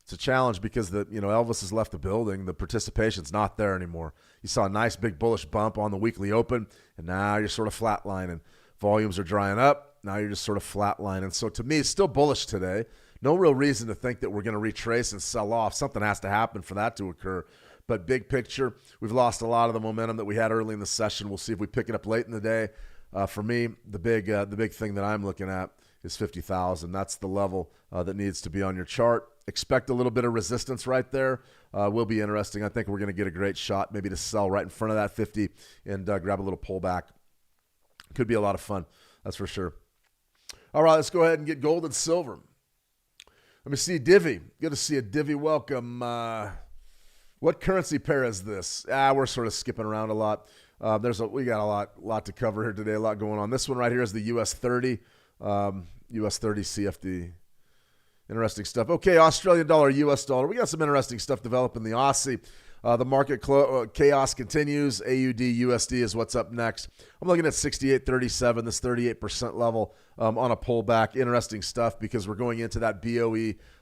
S1: It's a challenge because Elvis has left the building. The participation's not there anymore. You saw a nice big bullish bump on the weekly open, and now you're sort of flatlining. Volumes are drying up. Now you're just sort of flatlining. So to me, it's still bullish today. No real reason to think that we're going to retrace and sell off. Something has to happen for that to occur. But big picture, we've lost a lot of the momentum that we had early in the session. We'll see if we pick it up late in the day. For me, the big thing that I'm looking at is 50,000. That's the level that needs to be on your chart. Expect a little bit of resistance right there. Will be interesting. I think we're going to get a great shot maybe to sell right in front of that 50 and grab a little pullback. Could be a lot of fun. That's for sure. All right, let's go ahead and get gold and silver. Let me see Divi. Good to see a Divi. Welcome. What currency pair is this? We're sort of skipping around a lot. We got a lot to cover here today. A lot going on. This one right here is the US 30. US 30 CFD. Interesting stuff. Okay, Australian dollar, US dollar. We got some interesting stuff developing the Aussie. The market chaos continues. AUD, USD is what's up next. I'm looking at 68.37, this 38% level on a pullback. Interesting stuff because we're going into that that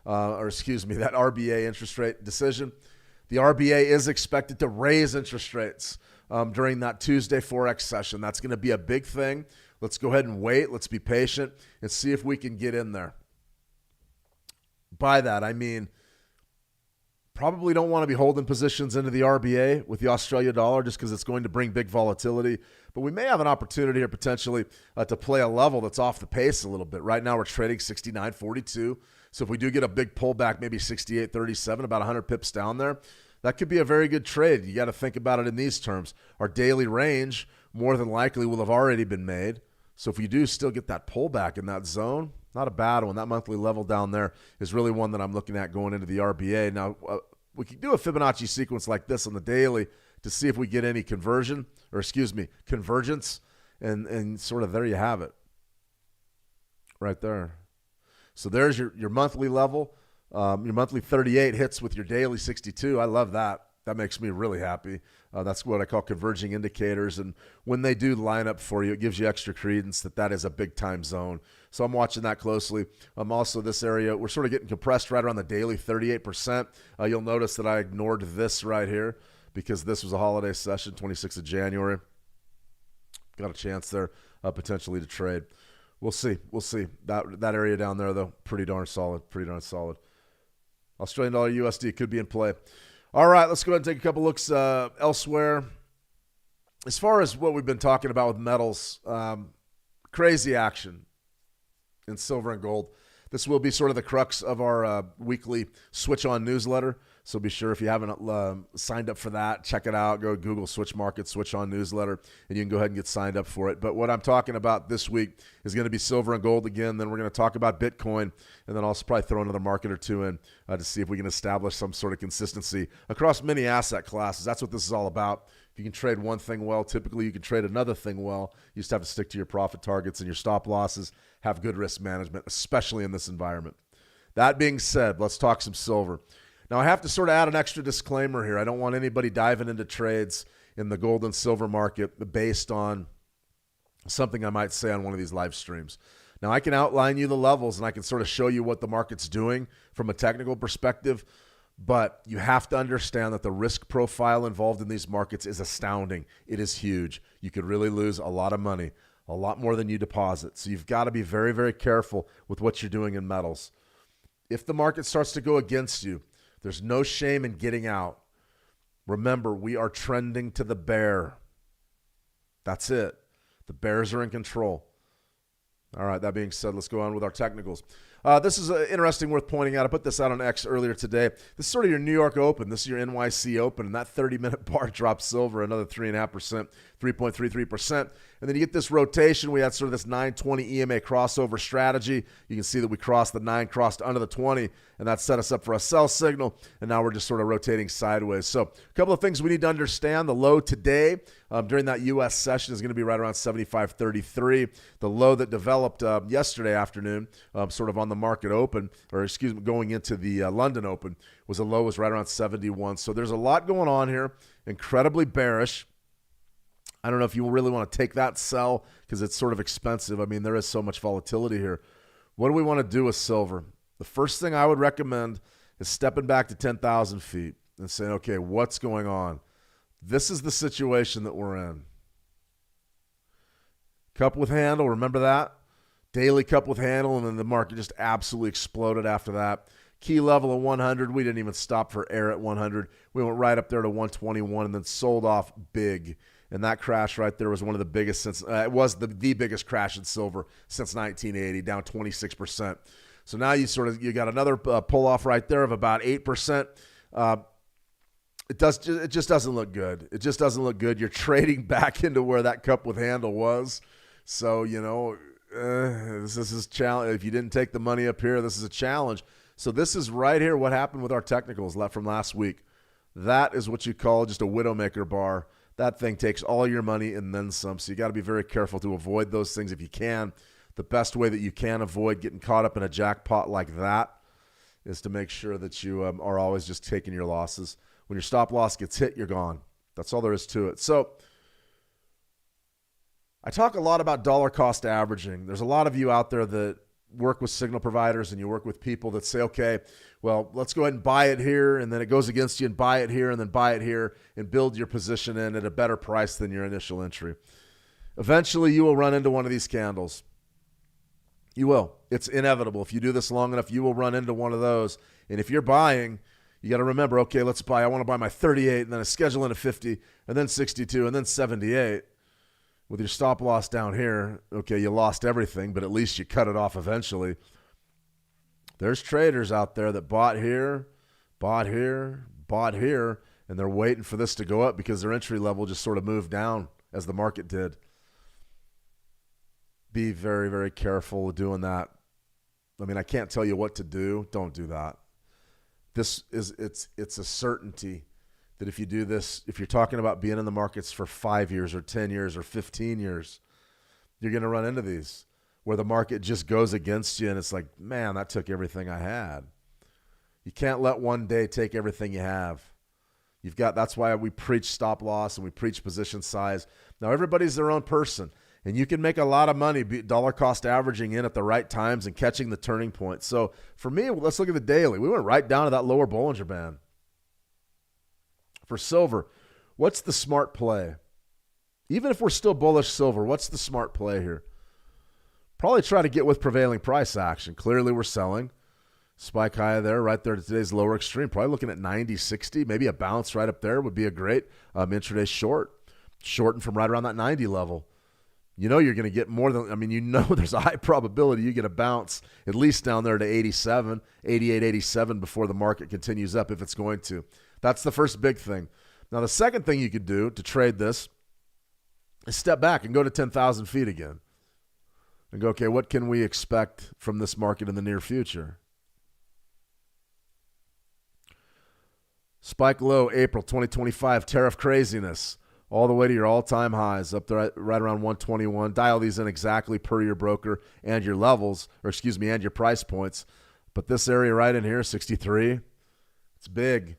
S1: RBA interest rate decision. The RBA is expected to raise interest rates during that Tuesday Forex session. That's going to be a big thing. Let's go ahead and wait. Let's be patient and see if we can get in there. By that, I mean, probably don't want to be holding positions into the RBA with the Australia dollar just because it's going to bring big volatility. But we may have an opportunity here potentially to play a level that's off the pace a little bit. Right now we're trading 69.42. So if we do get a big pullback, maybe 68.37, about 100 pips down there, that could be a very good trade. You got to think about it in these terms. Our daily range more than likely will have already been made. So if you do still get that pullback in that zone, not a bad one. That monthly level down there is really one that I'm looking at going into the RBA. Now, we could do a Fibonacci sequence like this on the daily to see if we get any convergence, and sort of there you have it. Right there. So there's your monthly level. Your monthly 38 hits with your daily 62. I love that. That makes me really happy. That's what I call converging indicators. And when they do line up for you, it gives you extra credence that is a big time zone. So I'm watching that closely. Also this area, we're sort of getting compressed right around the daily 38%. You'll notice that I ignored this right here because this was a holiday session, 26th of January. Got a chance there potentially to trade. We'll see. That area down there, though, pretty darn solid. Australian dollar USD could be in play. All right, let's go ahead and take a couple looks elsewhere. As far as what we've been talking about with metals, crazy action in silver and gold. This will be sort of the crux of our weekly Switch On newsletter. So be sure if you haven't signed up for that, check it out. Go to Google Switch Market, Switch On newsletter, and you can go ahead and get signed up for it. But what I'm talking about this week is going to be silver and gold again. Then we're going to talk about Bitcoin, and then also probably throw another market or two in to see if we can establish some sort of consistency across many asset classes. That's what this is all about. If you can trade one thing well, typically you can trade another thing well. You just have to stick to your profit targets and your stop losses, have good risk management, especially in this environment. That being said, let's talk some silver. Now, I have to sort of add an extra disclaimer here. I don't want anybody diving into trades in the gold and silver market based on something I might say on one of these live streams. Now, I can outline you the levels and I can sort of show you what the market's doing from a technical perspective, but you have to understand that the risk profile involved in these markets is astounding. It is huge. You could really lose a lot of money, a lot more than you deposit. So you've got to be very, very careful with what you're doing in metals. If the market starts to go against you, there's no shame in getting out. Remember, we are trending to the bear. That's it. The bears are in control. All right, that being said, let's go on with our technicals. This is interesting, worth pointing out. I put this out on X earlier today. This is sort of your New York Open. This is your NYC Open, and that 30-minute bar dropped silver another 3.5%, 3.33%. And then you get this rotation. We had sort of this 920 EMA crossover strategy. You can see that we crossed the 9, crossed under the 20, and that set us up for a sell signal. And now we're just sort of rotating sideways. So a couple of things we need to understand. The low today during that U.S. session is going to be right around 75.33. The low that developed yesterday afternoon, sort of on the market open, or excuse me, going into the London Open, was right around 71. So there's a lot going on here. Incredibly bearish. I don't know if you really want to take that sell because it's sort of expensive. I mean, there is so much volatility here. What do we want to do with silver? The first thing I would recommend is stepping back to 10,000 feet and saying, okay, what's going on? This is the situation that we're in. Cup with handle, remember that? Daily cup with handle, and then the market just absolutely exploded after that. Key level of 100. We didn't even stop for air at 100. We went right up there to 121 and then sold off big. And that crash right there was one of the biggest since it was the biggest crash in silver since 1980, down 26%. So now you got another pull off right there of about 8%. It just doesn't look good. It just doesn't look good. You're trading back into where that cup with handle was. So this is a challenge. If you didn't take the money up here, this is a challenge. So this is right here what happened with our technicals from last week. That is what you call just a widowmaker bar. That thing takes all your money and then some. So you got to be very careful to avoid those things if you can. The best way that you can avoid getting caught up in a jackpot like that is to make sure that you are always just taking your losses. When your stop loss gets hit, you're gone. That's all there is to it. So I talk a lot about dollar cost averaging. There's a lot of you out there that work with signal providers and you work with people that say, okay, well, let's go ahead and buy it here, and then it goes against you, and buy it here, and then buy it here, and build your position in at a better price than your initial entry. Eventually, you will run into one of these candles. You will. It's inevitable. If you do this long enough, you will run into one of those. And if you're buying, you got to remember, okay, let's buy. I want to buy my 38, and then I schedule in a 50, and then 62, and then 78. With your stop loss down here, okay, you lost everything, but at least you cut it off eventually. There's traders out there that bought here, and they're waiting for this to go up because their entry level just sort of moved down as the market did. Be very, very careful doing that. I mean, I can't tell you what to do. Don't do that. It's a certainty that if you do this, if you're talking about being in the markets for 5 years or 10 years or 15 years, you're going to run into these where the market just goes against you and it's like, man, that took everything I had. You can't let one day take everything you have. That's why we preach stop loss and we preach position size. Now, everybody's their own person, and you can make a lot of money dollar cost averaging in at the right times and catching the turning point. So for me, let's look at the daily. We went right down to that lower Bollinger Band. For silver, what's the smart play? Even if we're still bullish silver, what's the smart play here? Probably try to get with prevailing price action. Clearly we're selling. Spike high there, right there to today's lower extreme. Probably looking at 90, 60. Maybe a bounce right up there would be a great intraday short. Shorten from right around that 90 level. You know you're going to get more than, there's a high probability you get a bounce at least down there to 87, 88, 87 before the market continues up if it's going to. That's the first big thing. Now, the second thing you could do to trade this is step back and go to 10,000 feet again. And go, okay, what can we expect from this market in the near future? Spike low, April 2025, tariff craziness, all the way to your all-time highs, up there right around 121. Dial these in exactly per your broker and your levels, and your price points. But this area right in here, 63, it's big.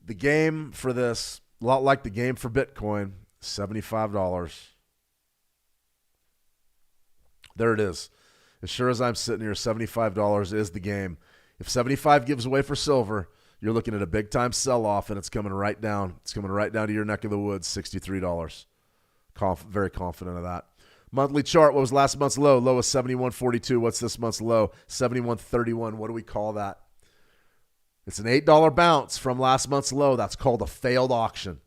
S1: The game for this, a lot like the game for Bitcoin, $75. There it is. As sure as I'm sitting here, $75 is the game. If 75 gives away for silver, you're looking at a big-time sell-off, and it's coming right down. It's coming right down to your neck of the woods, $63. Very confident of that. Monthly chart, what was last month's low? Low was 71.42. What's this month's low? 71.31. What do we call that? It's an $8 bounce from last month's low. That's called a failed auction.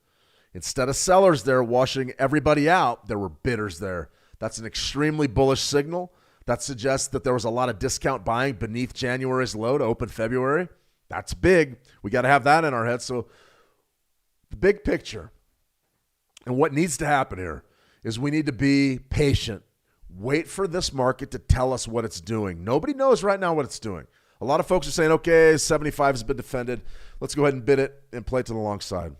S1: Instead of sellers there washing everybody out, there were bidders there. That's an extremely bullish signal. That suggests that there was a lot of discount buying beneath January's low to open February. That's big. We got to have that in our heads. So the big picture and what needs to happen here is we need to be patient. Wait for this market to tell us what it's doing. Nobody knows right now what it's doing. A lot of folks are saying, okay, 75 has been defended. Let's go ahead and bid it and play it to the long side.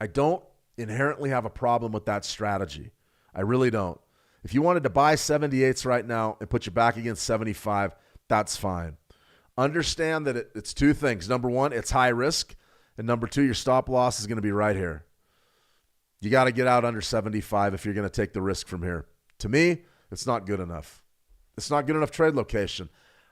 S1: I don't inherently have a problem with that strategy. I really don't. If you wanted to buy 78s right now and put your back against 75, that's fine. Understand that it's two things. Number one, it's high risk. And number two, your stop loss is going to be right here. You got to get out under 75 if you're going to take the risk from here. To me, it's not good enough. It's not good enough trade location.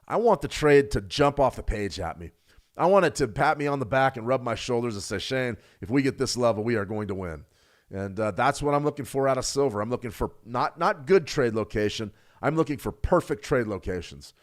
S1: I want the trade to jump off the page at me. I want it to pat me on the back and rub my shoulders and say, Shane, if we get this level, we are going to win. And that's what I'm looking for out of silver. I'm looking for not good trade location. I'm looking for perfect trade locations.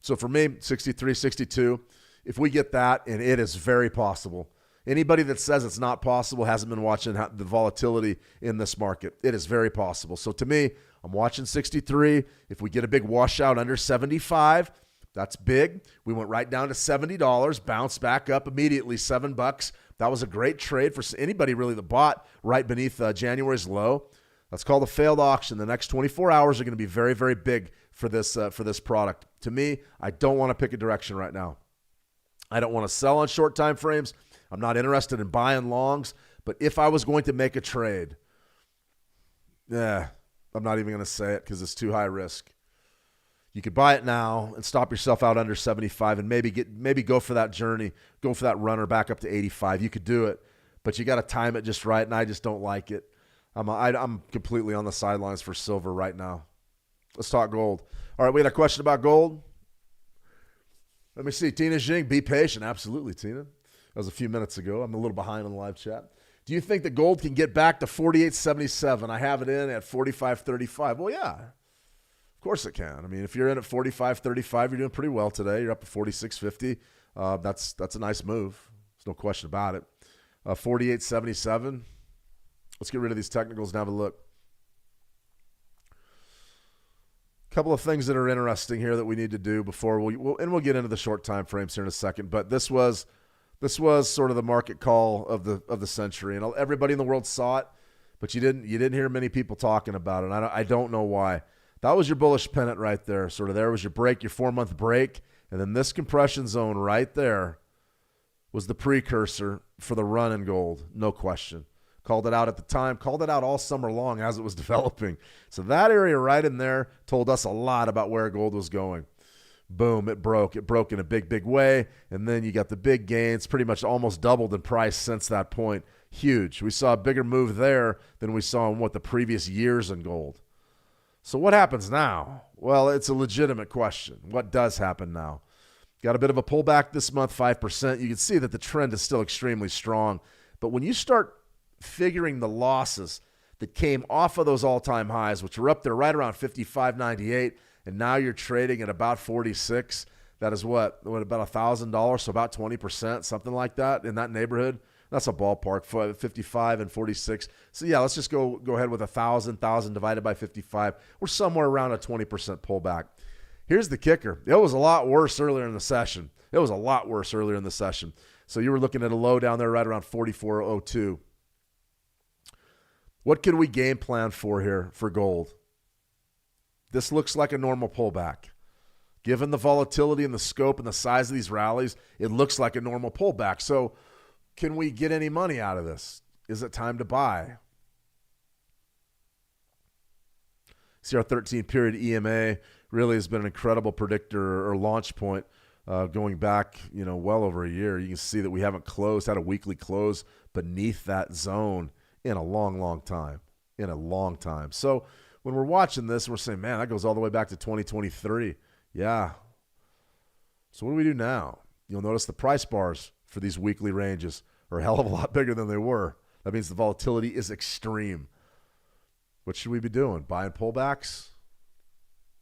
S1: So for me, 63, 62, if we get that, and it is very possible. Anybody that says it's not possible hasn't been watching the volatility in this market. It is very possible. So to me, I'm watching 63. If we get a big washout under 75, that's big. We went right down to $70, bounced back up immediately, $7. That was a great trade for anybody really that bought right beneath January's low. That's called a failed auction. The next 24 hours are going to be very, very big for this product. To me, I don't want to pick a direction right now. I don't want to sell on short time frames. I'm not interested in buying longs. But if I was going to make a trade, I'm not even going to say it because it's too high risk. You could buy it now and stop yourself out under 75 and maybe go for that journey, go for that runner back up to 85. You could do it, but you got to time it just right, and I just don't like it. I'm completely on the sidelines for silver right now. Let's talk gold. All right, we had a question about gold. Let me see. Tina Jing, be patient. Absolutely, Tina. That was a few minutes ago. I'm a little behind on the live chat. Do you think that gold can get back to 48.77? I have it in at 45.35. Well, yeah. Of course it can. I mean, if you're in at 45.35, you're doing pretty well today. You're up to 46.50. That's a nice move. There's no question about it. 48.77. Let's get rid of these technicals and have a look. A couple of things that are interesting here that we need to do before we'll get into the short time frames here in a second. But this was sort of the market call of the century, and everybody in the world saw it, but you didn't hear many people talking about it. And I don't know why. That was your bullish pennant right there. Sort of there was your break, your 4-month break. And then this compression zone right there was the precursor for the run in gold. No question. Called it out at the time. Called it out all summer long as it was developing. So that area right in there told us a lot about where gold was going. Boom, it broke. It broke in a big, big way. And then you got the big gains, pretty much almost doubled in price since that point. Huge. We saw a bigger move there than we saw in the previous years in gold. So what happens now? Well, it's a legitimate question. What does happen now? Got a bit of a pullback this month, 5%. You can see that the trend is still extremely strong. But when you start figuring the losses that came off of those all-time highs, which were up there right around 55.98, and now you're trading at about 46, that is what about $1,000, so about 20%, something like that in that neighborhood. That's a ballpark, 55 and 46. So, yeah, let's just go ahead with 1,000 divided by 55. We're somewhere around a 20% pullback. Here's the kicker. It was a lot worse earlier in the session. So you were looking at a low down there right around 44.02. What can we game plan for here for gold? This looks like a normal pullback. Given the volatility and the scope and the size of these rallies, it looks like a normal pullback. So, can we get any money out of this? Is it time to buy? See, our 13-period EMA really has been an incredible predictor or launch point going back, well over a year. You can see that we haven't had a weekly close beneath that zone in a long, long time. So when we're watching this, we're saying, man, that goes all the way back to 2023. Yeah. So what do we do now? You'll notice the price bars for these weekly ranges are a hell of a lot bigger than they were. That means the volatility is extreme. What should we be doing? Buying pullbacks?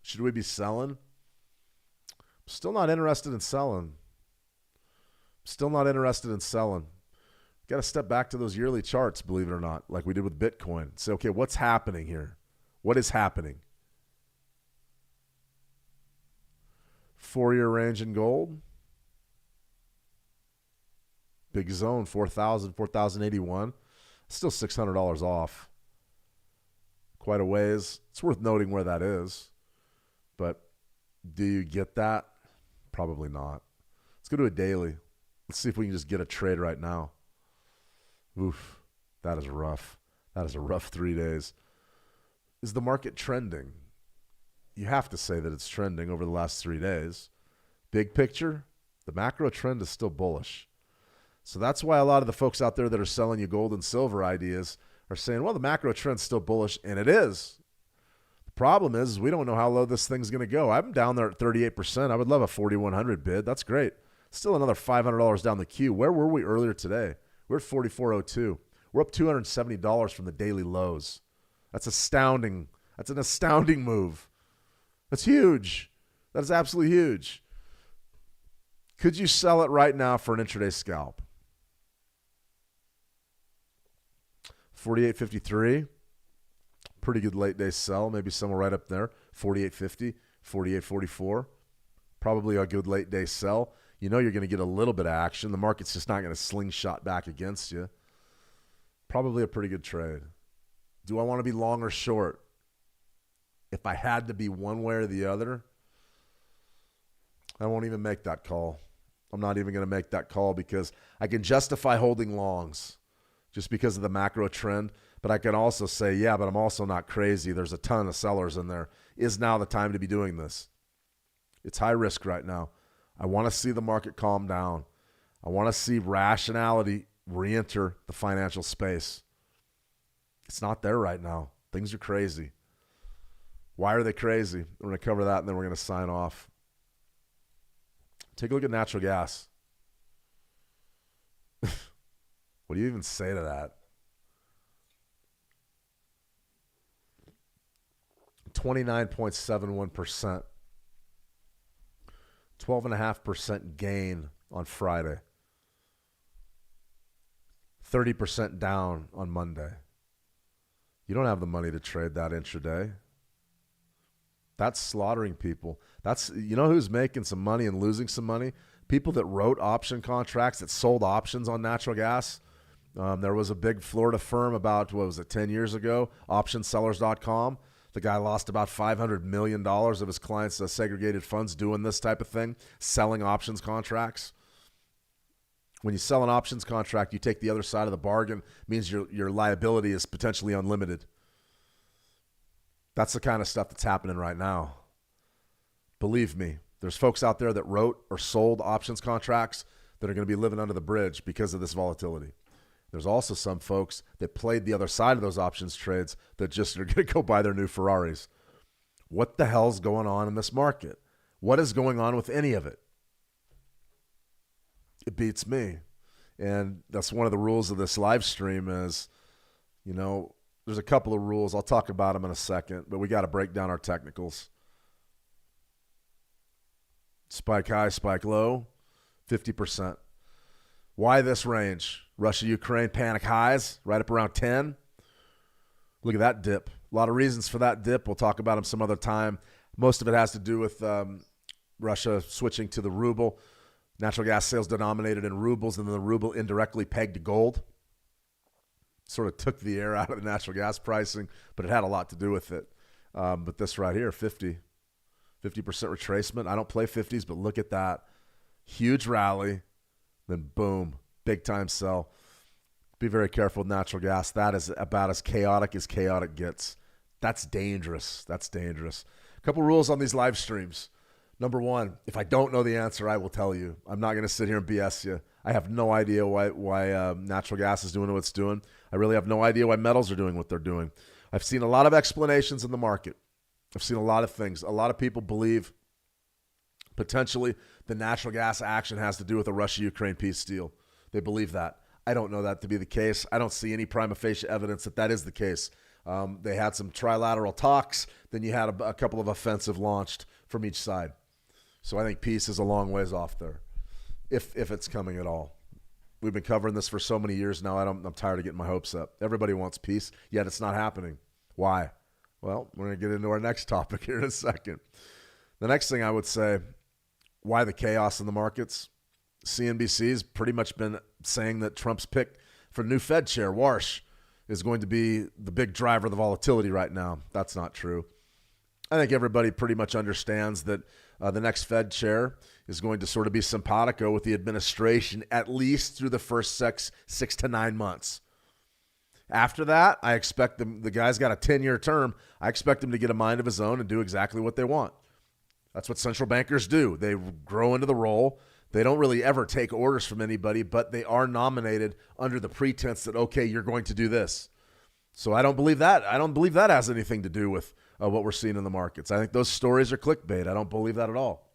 S1: Should we be selling? Still not interested in selling. Still not interested in selling. Got to step back to those yearly charts, believe it or not, like we did with Bitcoin. Say, okay, what's happening here? What is happening? 4-year range in gold. Big zone, 4,000, 4,081. Still $600 off. Quite a ways. It's worth noting where that is. But do you get that? Probably not. Let's go to a daily. Let's see if we can just get a trade right now. Oof, that is rough. That is a rough 3 days. Is the market trending? You have to say that it's trending over the last 3 days. Big picture, the macro trend is still bullish. So that's why a lot of the folks out there that are selling you gold and silver ideas are saying, well, the macro trend's still bullish, and it is. The problem is we don't know how low this thing's going to go. I'm down there at 38%. I would love a 4,100 bid. That's great. Still another $500 down the queue. Where were we earlier today? We're at 44.02. We're up $270 from the daily lows. That's astounding. That's an astounding move. That's huge. That is absolutely huge. Could you sell it right now for an intraday scalp? 48.53. Pretty good late day sell. Maybe somewhere right up there. 48.50, 48.44. Probably a good late day sell. You know you're going to get a little bit of action. The market's just not going to slingshot back against you. Probably a pretty good trade. Do I want to be long or short? If I had to be one way or the other, I won't even make that call. I'm not even going to make that call because I can justify holding longs just because of the macro trend. But I can also say, yeah, but I'm also not crazy. There's a ton of sellers in there. Is now the time to be doing this? It's high risk right now. I want to see the market calm down. I want to see rationality re-enter the financial space. It's not there right now. Things are crazy. Why are they crazy? We're going to cover that, and then we're going to sign off. Take a look at natural gas. What do you even say to that? 29.71%. 12.5% gain on Friday. 30% down on Monday. You don't have the money to trade that intraday. That's slaughtering people. That's, you know who's making some money and losing some money? People that wrote option contracts, that sold options on natural gas. There was a big Florida firm about, 10 years ago, optionsellers.com. The guy lost about $500 million of his clients' segregated funds doing this type of thing, selling options contracts. When you sell an options contract, you take the other side of the bargain. Means your liability is potentially unlimited. That's the kind of stuff that's happening right now. Believe me, there's folks out there that wrote or sold options contracts that are going to be living under the bridge because of this volatility. There's also some folks that played the other side of those options trades that just are going to go buy their new Ferraris. What the hell's going on in this market? What is going on with any of it? It beats me. And that's one of the rules of this live stream is, there's a couple of rules. I'll talk about them in a second, but we got to break down our technicals. Spike high, spike low, 50%. Why this range? Russia, Ukraine, panic highs, right up around 10. Look at that dip. A lot of reasons for that dip. We'll talk about them some other time. Most of it has to do with Russia switching to the ruble. Natural gas sales denominated in rubles, and then the ruble indirectly pegged to gold. Sort of took the air out of the natural gas pricing, but it had a lot to do with it. But this right here, 50% retracement. I don't play 50s, but look at that. Huge rally, then boom, big time sell. Be very careful with natural gas. That is about as chaotic gets. That's dangerous. That's dangerous. A couple rules on these live streams. Number one, if I don't know the answer, I will tell you. I'm not going to sit here and BS you. I have no idea why natural gas is doing what it's doing. I really have no idea why metals are doing what they're doing. I've seen a lot of explanations in the market. I've seen a lot of things. A lot of people believe potentially the natural gas action has to do with the Russia-Ukraine peace deal. They believe that. I don't know that to be the case. I don't see any prima facie evidence that is the case. They had some trilateral talks. Then you had a couple of offensive launched from each side. So I think peace is a long ways off there, if it's coming at all. We've been covering this for so many years now. I'm tired of getting my hopes up. Everybody wants peace, yet it's not happening. Why? Well, we're going to get into our next topic here in a second. The next thing I would say, why the chaos in the markets? CNBC's pretty much been saying that Trump's pick for the new Fed chair, Warsh, is going to be the big driver of the volatility right now. That's not true. I think everybody pretty much understands that the next Fed chair is going to sort of be simpatico with the administration, at least through the first 6 to 9 months. After that, I expect the guy's got a 10-year term. I expect him to get a mind of his own and do exactly what they want. That's what central bankers do. They grow into the role. They don't really ever take orders from anybody, but they are nominated under the pretense that, okay, you're going to do this. So I don't believe that. I don't believe that has anything to do with what we're seeing in the markets. I think those stories are clickbait. I don't believe that at all.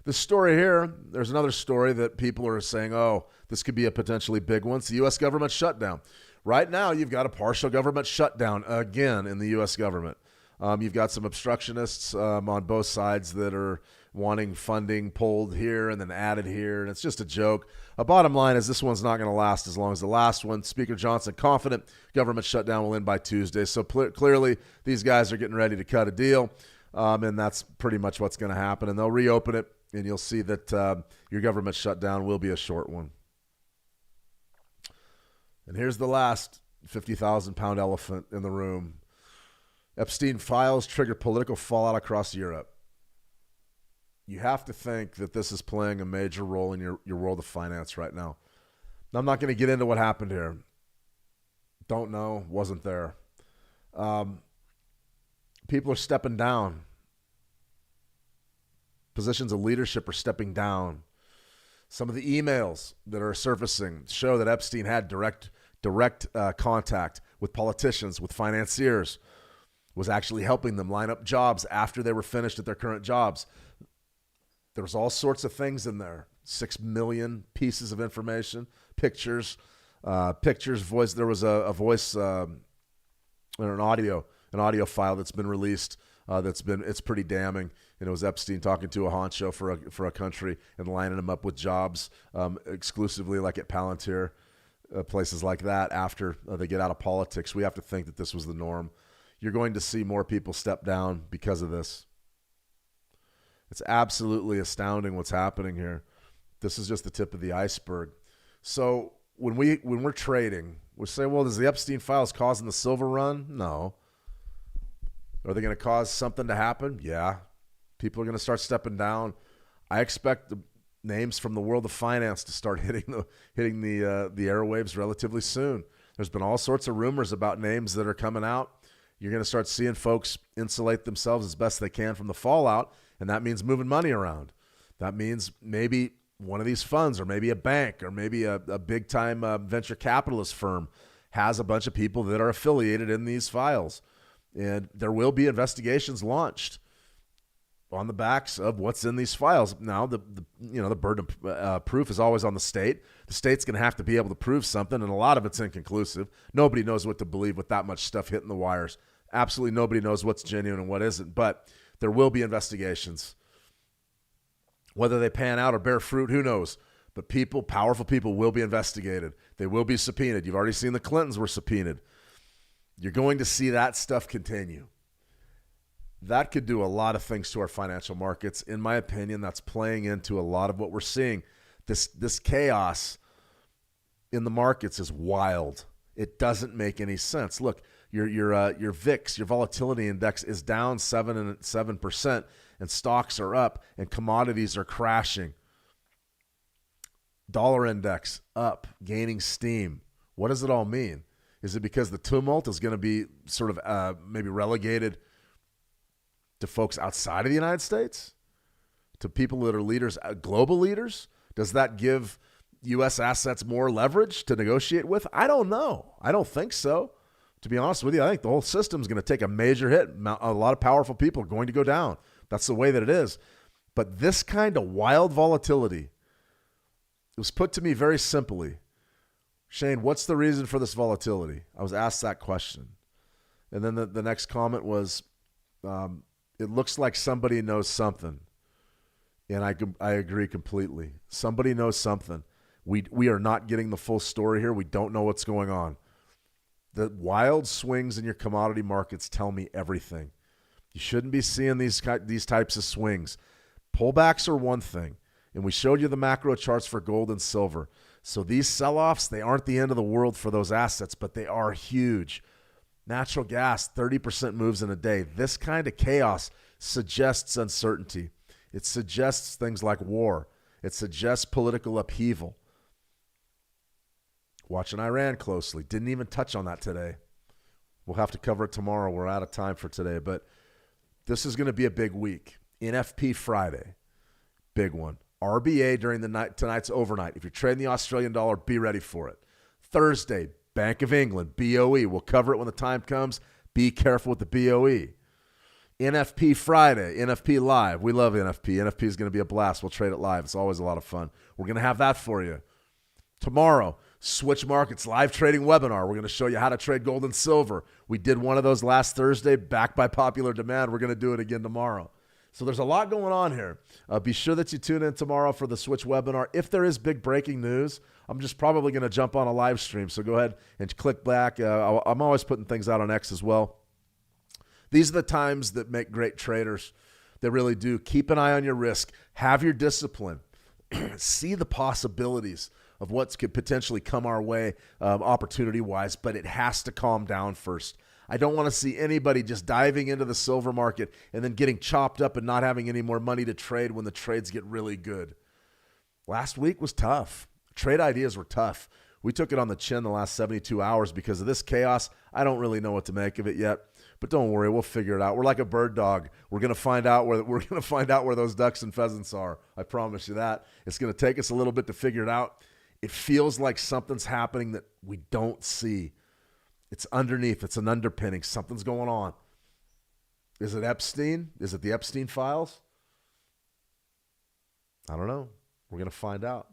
S1: The story here, there's another story that people are saying, oh, this could be a potentially big one. It's the U.S. government shutdown. Right now, you've got a partial government shutdown again in the U.S. government. You've got some obstructionists on both sides that are wanting funding pulled here and then added here, and it's just a joke. Bottom line is this one's not going to last as long as the last one. Speaker Johnson confident government shutdown will end by Tuesday. So clearly these guys are getting ready to cut a deal, and that's pretty much what's going to happen. And they'll reopen it, and you'll see that your government shutdown will be a short one. And here's the last 50,000-pound elephant in the room. Epstein files trigger political fallout across Europe. You have to think that this is playing a major role in your world of finance right now. Now, I'm not going to get into what happened here. Don't know. Wasn't there. People are stepping down. Positions of leadership are stepping down. Some of the emails that are surfacing show that Epstein had direct contact with politicians, with financiers, was actually helping them line up jobs after they were finished at their current jobs. There's all sorts of things in there. 6 million pieces of information, pictures, voice. There was a voice, an audio file that's been released. It's pretty damning. And it was Epstein talking to a honcho for a country and lining them up with jobs exclusively, like at Palantir, places like that. After they get out of politics, we have to think that this was the norm. You're going to see more people step down because of this. It's absolutely astounding what's happening here. This is just the tip of the iceberg. So when we're trading, we say, well, is the Epstein files causing the silver run? No. Are they going to cause something to happen? Yeah. People are going to start stepping down. I expect the names from the world of finance to start hitting the airwaves relatively soon. There's been all sorts of rumors about names that are coming out. You're going to start seeing folks insulate themselves as best they can from the fallout, and that means moving money around. That means maybe one of these funds or maybe a bank or maybe a big-time venture capitalist firm has a bunch of people that are affiliated in these files. And there will be investigations launched on the backs of what's in these files. Now, the burden of proof is always on the state. The state's going to have to be able to prove something, and a lot of it's inconclusive. Nobody knows what to believe with that much stuff hitting the wires. Absolutely nobody knows what's genuine and what isn't, but there will be investigations. Whether they pan out or bear fruit, who knows? But people, powerful people, will be investigated. They will be subpoenaed. You've already seen the Clintons were subpoenaed. You're going to see that stuff continue. That could do a lot of things to our financial markets. In my opinion, that's playing into a lot of what we're seeing. This chaos in the markets is wild. It doesn't make any sense. Look, your VIX, your volatility index, is down 7%, and stocks are up, and commodities are crashing. Dollar index up, gaining steam. What does it all mean? Is it because the tumult is going to be sort of maybe relegated to folks outside of the United States? To people that are leaders, global leaders? Does that give U.S. assets more leverage to negotiate with? I don't know. I don't think so. To be honest with you, I think the whole system is going to take a major hit. A lot of powerful people are going to go down. That's the way that it is. But this kind of wild volatility, it was put to me very simply. Shane, what's the reason for this volatility? I was asked that question. And then the next comment was, it looks like somebody knows something. And I agree completely. Somebody knows something. We are not getting the full story here. We don't know what's going on. The wild swings in your commodity markets tell me everything. You shouldn't be seeing these types of swings. Pullbacks are one thing, and we showed you the macro charts for gold and silver. So these sell-offs, they aren't the end of the world for those assets, but they are huge. Natural gas, 30% moves in a day. This kind of chaos suggests uncertainty. It suggests things like war. It suggests political upheaval. Watching Iran closely. Didn't even touch on that today. We'll have to cover it tomorrow. We're out of time for today, but this is going to be a big week. NFP Friday, big one. RBA during the night, tonight's overnight. If you're trading the Australian dollar, be ready for it. Thursday, Bank of England, BOE. We'll cover it when the time comes. Be careful with the BOE. NFP Friday, NFP Live. We love NFP. NFP is going to be a blast. We'll trade it live. It's always a lot of fun. We're going to have that for you. Tomorrow, Switch Markets live trading webinar. We're going to show you how to trade gold and silver. We did one of those last Thursday, backed by popular demand. We're going to do it again tomorrow. So there's a lot going on here. Be sure that you tune in tomorrow for the Switch webinar. If there is big breaking news, I'm just probably going to jump on a live stream. So go ahead and click back. I'm always putting things out on X as well. These are the times that make great traders. They really do. Keep an eye on your risk. Have your discipline. See the possibilities of what could potentially come our way opportunity-wise, but it has to calm down first. I don't want to see anybody just diving into the silver market and then getting chopped up and not having any more money to trade when the trades get really good. Last week was tough. Trade ideas were tough. We took it on the chin the last 72 hours because of this chaos. I don't really know what to make of it yet, but don't worry, we'll figure it out. We're like a bird dog. We're going to find out where those ducks and pheasants are. I promise you that. It's going to take us a little bit to figure it out. It feels like something's happening that we don't see. It's underneath. It's an underpinning. Something's going on. Is it Epstein? Is it the Epstein files? I don't know. We're going to find out.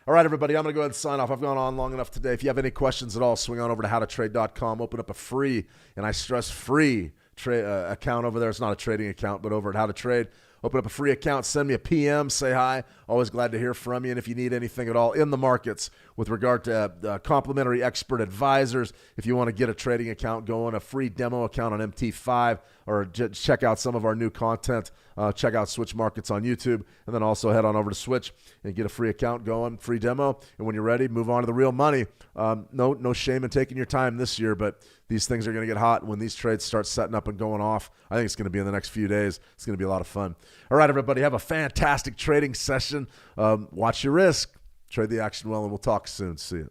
S1: All right, everybody, I'm going to go ahead and sign off. I've gone on long enough today. If you have any questions at all, swing on over to howtotrade.com. Open up a free, and I stress free, account over there. It's not a trading account, but over at How to Trade. Open up a free account, send me a PM, say hi. Always glad to hear from you. And if you need anything at all in the markets with regard to complimentary expert advisors, if you want to get a trading account going, a free demo account on MT5, or check out some of our new content, check out Switch Markets on YouTube, and then also head on over to Switch and get a free account going, free demo. And when you're ready, move on to the real money. No shame in taking your time this year, but these things are going to get hot. When these trades start setting up and going off, I think it's going to be in the next few days. It's going to be a lot of fun. All right, everybody, have a fantastic trading session. Watch your risk. Trade the action well, and we'll talk soon. See you.